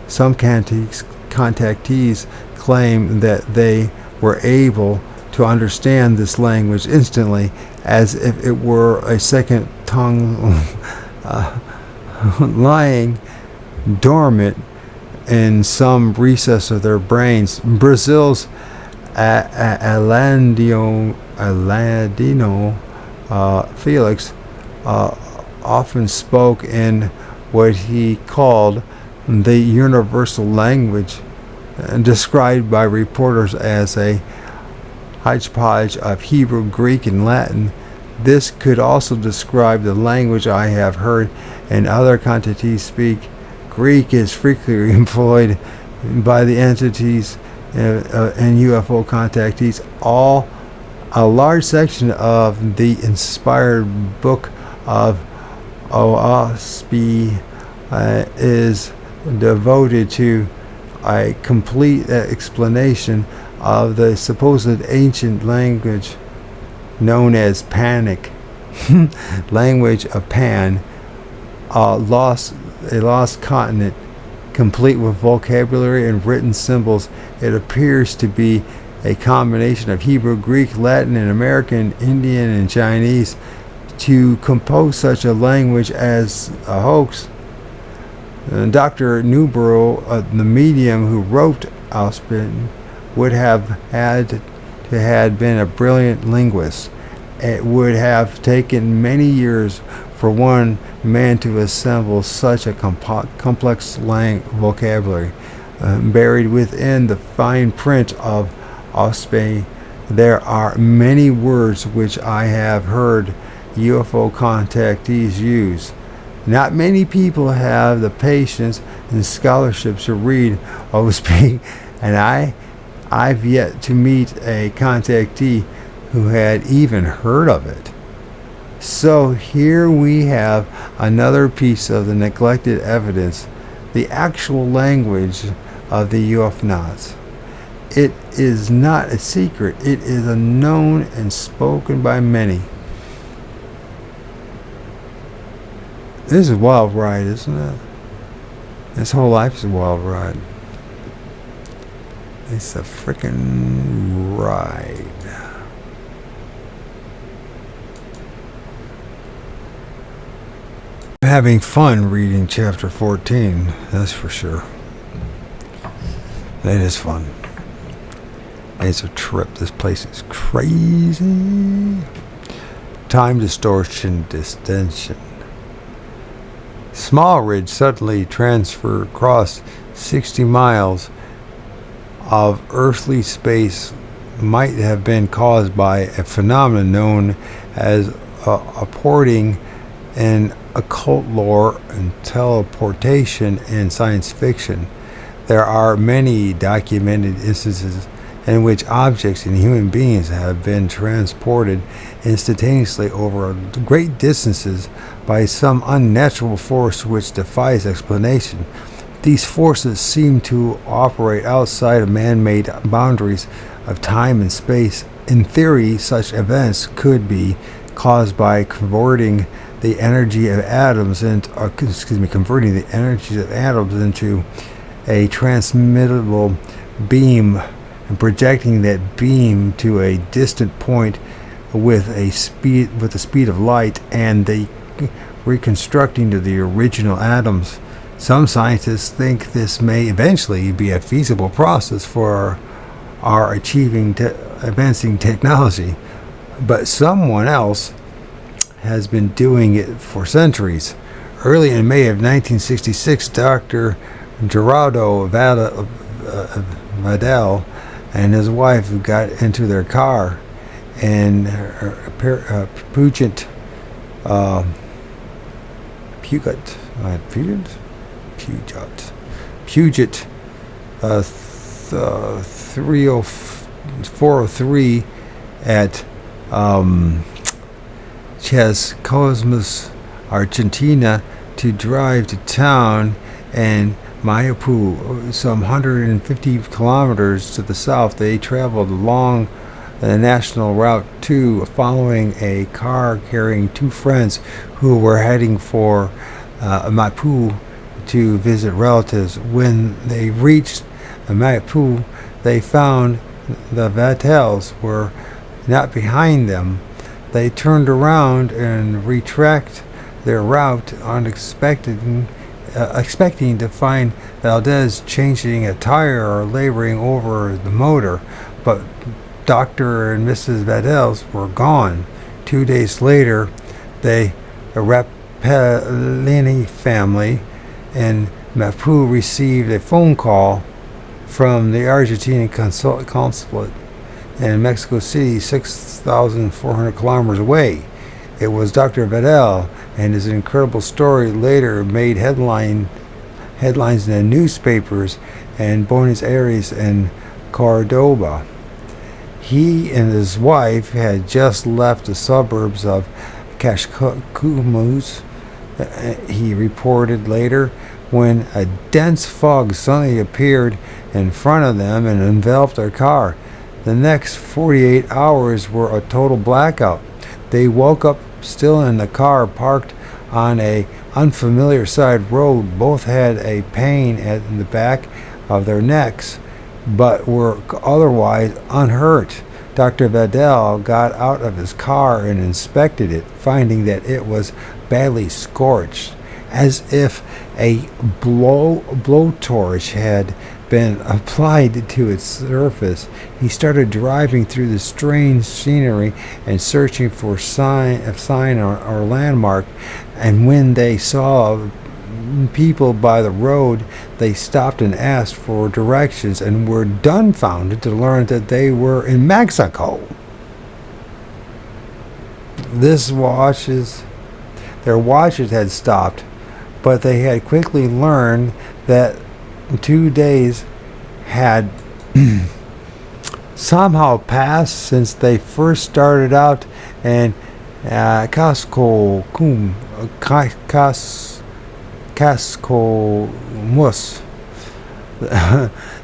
some contactees claim that they were able to understand this language instantly, as if it were a second tongue lying dormant in some recess of their brains. Brazil's Aladino Felix often spoke in what he called the universal language, described by reporters as a hodgepodge of Hebrew, Greek, and Latin. This could also describe the language I have heard and other contactees speak. Greek is frequently employed by the entities and UFO contactees. A large section of the inspired book of O.R.D. is devoted to a complete explanation of the supposed ancient language known as Panic, language of Pan, a lost continent, complete with vocabulary and written symbols. It appears to be a combination of Hebrew, Greek, Latin, and American, Indian, and Chinese. To compose such a language as a hoax, Dr. Newborough, the medium who wrote Auspin, would have had to have been a brilliant linguist. It would have taken many years for one man to assemble such a complex vocabulary. Buried within the fine print of Auspin, there are many words which I have heard UFO contactees use. Not many people have the patience and scholarship to read Auspin, and I've yet to meet a contactee who had even heard of it. So here we have another piece of the neglected evidence, the actual language of the UFOs. It is not a secret. It is a known and spoken by many. This is a wild ride, isn't it? This whole life is a wild ride. It's a freaking ride. I'm having fun reading chapter 14, that's for sure. It is fun. It's a trip. This place is crazy. Time distortion, distension. Small ridge suddenly transferred across 60 miles of earthly space might have been caused by a phenomenon known as apporting in occult lore and teleportation in science fiction. There are many documented instances in which objects and human beings have been transported instantaneously over great distances by some unnatural force which defies explanation. These forces seem to operate outside of man-made boundaries of time and space. In theory, such events could be caused by converting the energy of atoms into, converting the energies of atoms into a transmittable beam and projecting that beam to a distant point with the speed of light, and the reconstructing to the original atoms. Some scientists think this may eventually be a feasible process for our advancing technology, but someone else has been doing it for centuries. Early in May of 1966, Dr. Gerardo Vidal and his wife got into their car, and Puget 403 at Cosmos, Argentina, to drive to town and Mayapu, some 150 kilometers to the south. They traveled along the National Route 2, following a car carrying two friends who were heading for Mapu to visit relatives. When they reached Mapu, they found the Vatels were not behind them. They turned around and retraced their route, expecting to find Valdez changing a tire or laboring over the motor, but Dr. and Mrs. Valdez were gone. 2 days later, the Rapellini family in Mapu received a phone call from the Argentine consulate in Mexico City, 6,400 kilometers away. It was Dr. Vidal, and his incredible story later made headlines in the newspapers in Buenos Aires and Cordoba. He and his wife had just left the suburbs of Cascumuz, he reported later, when a dense fog suddenly appeared in front of them and enveloped their car. The next 48 hours were a total blackout. They woke up still in the car parked on a unfamiliar side road. Both had a pain in the back of their necks, but were otherwise unhurt. Dr. Vidal got out of his car and inspected it, finding that it was badly scorched, as if a blowtorch had been applied to its surface. He started driving through the strange scenery and searching for a sign or landmark, and when they saw people by the road, they stopped and asked for directions and were dumbfounded to learn that they were in Mexico. Their watches had stopped, but they had quickly learned that 2 days had somehow passed since they first started out in Cascomus.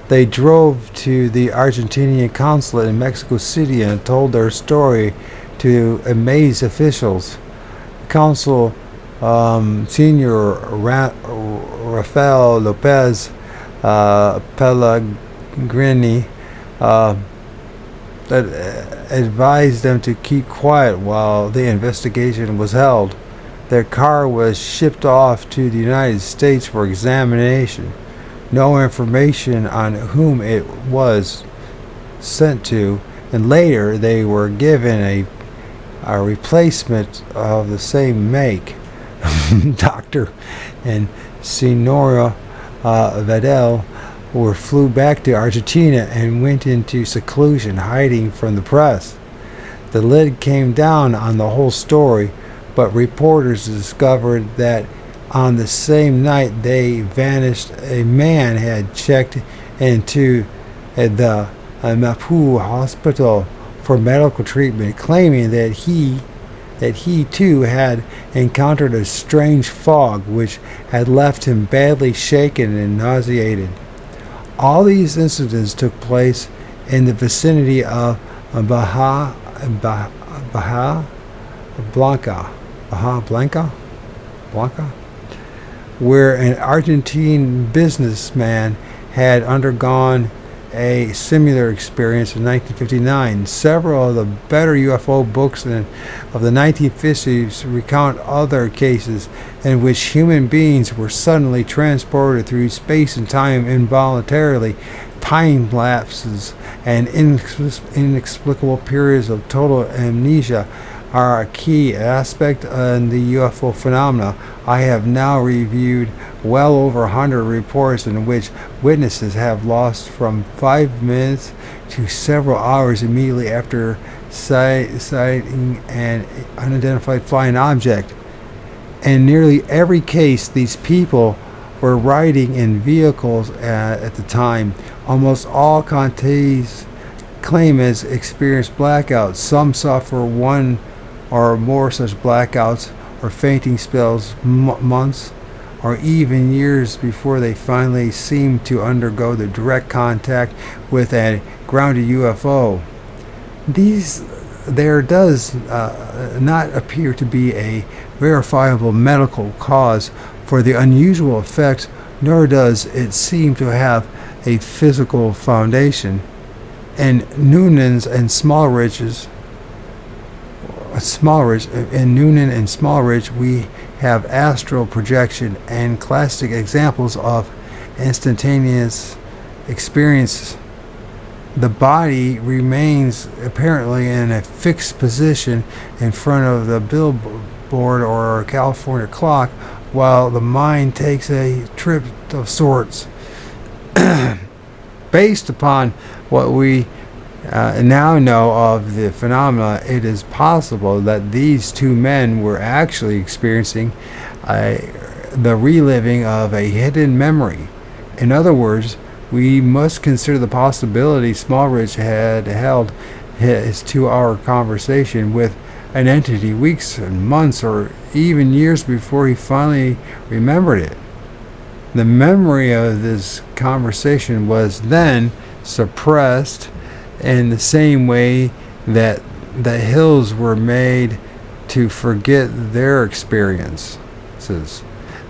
They drove to the Argentinian consulate in Mexico City and told their story to amazed officials. Consul Senior Rafael Lopez Pellegrini advised them to keep quiet while the investigation was held. Their car was shipped off to the United States for examination. No information on whom it was sent to, and later they were given a replacement of the same make. Dr. and Senora Vidal flew back to Argentina and went into seclusion, hiding from the press. The lid came down on the whole story, but reporters discovered that on the same night they vanished, a man had checked into the Mapu hospital for medical treatment, claiming that he too had encountered a strange fog which had left him badly shaken and nauseated. All these incidents took place in the vicinity of Bahia Blanca, where an Argentine businessman had undergone a similar experience in 1959. Several of the better UFO books of the 1950s recount other cases in which human beings were suddenly transported through space and time involuntarily. Time lapses and inexplicable periods of total amnesia are a key aspect in the UFO phenomena. I have now reviewed well over 100 reports in which witnesses have lost from 5 minutes to several hours immediately after sighting an unidentified flying object. In nearly every case, these people were riding in vehicles at the time. Almost all contactees claimants experienced blackouts. Some suffer one or more such blackouts or fainting spells months or even years before they finally seem to undergo the direct contact with a grounded UFO. There does not appear to be a verifiable medical cause for the unusual effect, nor does it seem to have a physical foundation. In Noonan and Smallridge, we have astral projection and classic examples of instantaneous experience. The body remains apparently in a fixed position in front of the billboard or California clock, while the mind takes a trip of sorts. Based upon what we now know of the phenomena, it is possible that these two men were actually experiencing the reliving of a hidden memory. In other words, we must consider the possibility Smallridge had held his 2-hour conversation with an entity weeks and months or even years before he finally remembered it. The memory of this conversation was then suppressed in the same way that the hills were made to forget their experiences.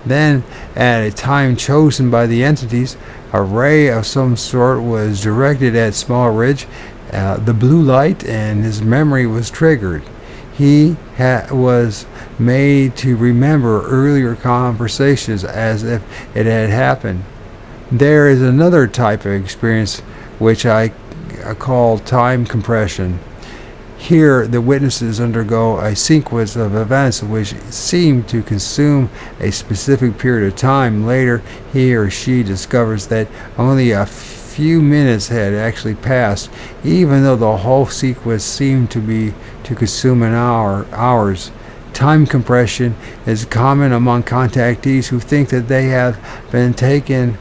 Then, at a time chosen by the entities, a ray of some sort was directed at Smallridge, the blue light, and his memory was triggered. He was made to remember earlier conversations as if it had happened. There is another type of experience which I call time compression. Here, the witnesses undergo a sequence of events which seem to consume a specific period of time. Later, he or she discovers that only a few minutes had actually passed, even though the whole sequence seemed to consume hours. Time compression is common among contactees who think that they have been taking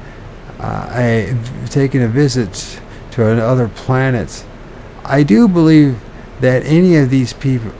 a visit to other planets. I don't believe that any of these people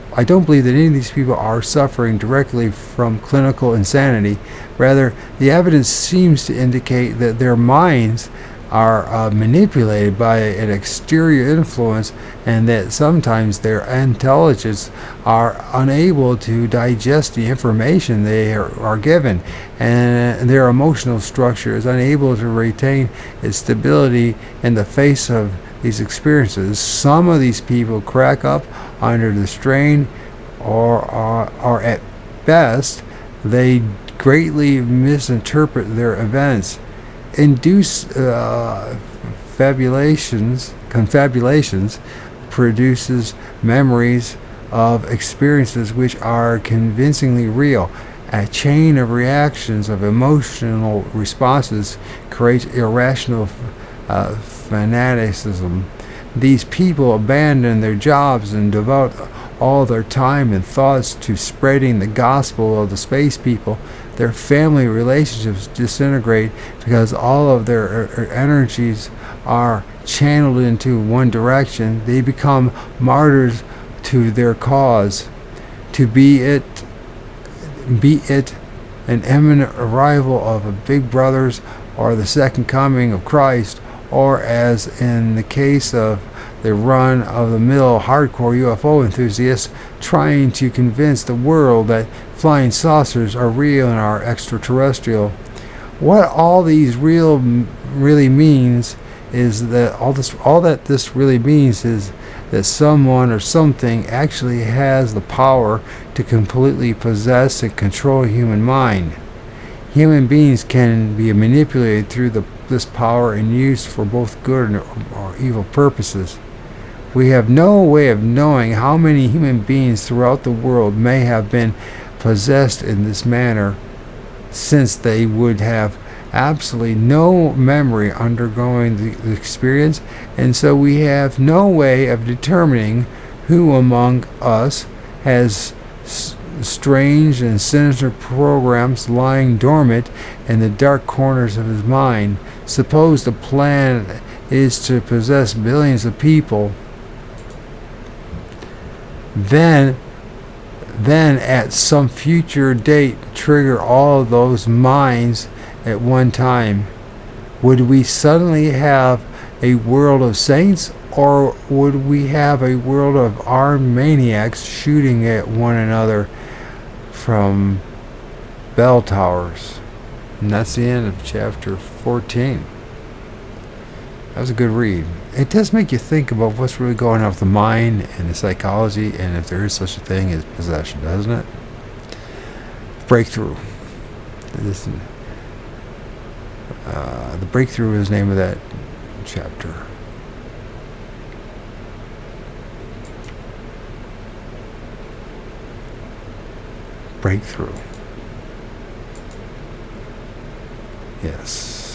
are suffering directly from clinical insanity. Rather, the evidence seems to indicate that their minds are manipulated by an exterior influence, and that sometimes their intelligence are unable to digest the information they are given, and their emotional structure is unable to retain its stability in the face of these experiences. Some of these people crack up under the strain, or at best, they greatly misinterpret their events. Induced confabulations produces memories of experiences which are convincingly real. A chain of reactions of emotional responses creates irrational fanaticism. These people abandon their jobs and devote all their time and thoughts to spreading the gospel of the space people. Their family relationships disintegrate because all of their energies are channeled into one direction. They become martyrs to their cause. To be it an imminent arrival of a big brothers or the second coming of Christ, or as in the case of the run-of-the-mill hardcore UFO enthusiasts trying to convince the world that flying saucers are real and are extraterrestrial. What all these really means is that this really means is that someone or something actually has the power to completely possess and control human mind. Human beings can be manipulated through this power and used for both good or evil purposes. We have no way of knowing how many human beings throughout the world may have been possessed in this manner, since they would have absolutely no memory undergoing the experience, and so we have no way of determining who among us has strange and sinister programs lying dormant in the dark corners of his mind. Suppose the plan is to possess billions of people, then at some future date trigger all of those minds at one time. Would we suddenly have a world of saints, or would we have a world of armed maniacs shooting at one another from bell towers? And that's the end of chapter 14. That was a good read. It does make you think about what's really going on with the mind and the psychology, and if there is such a thing as possession, doesn't it? Breakthrough. The Breakthrough is the name of that chapter. Breakthrough. Yes.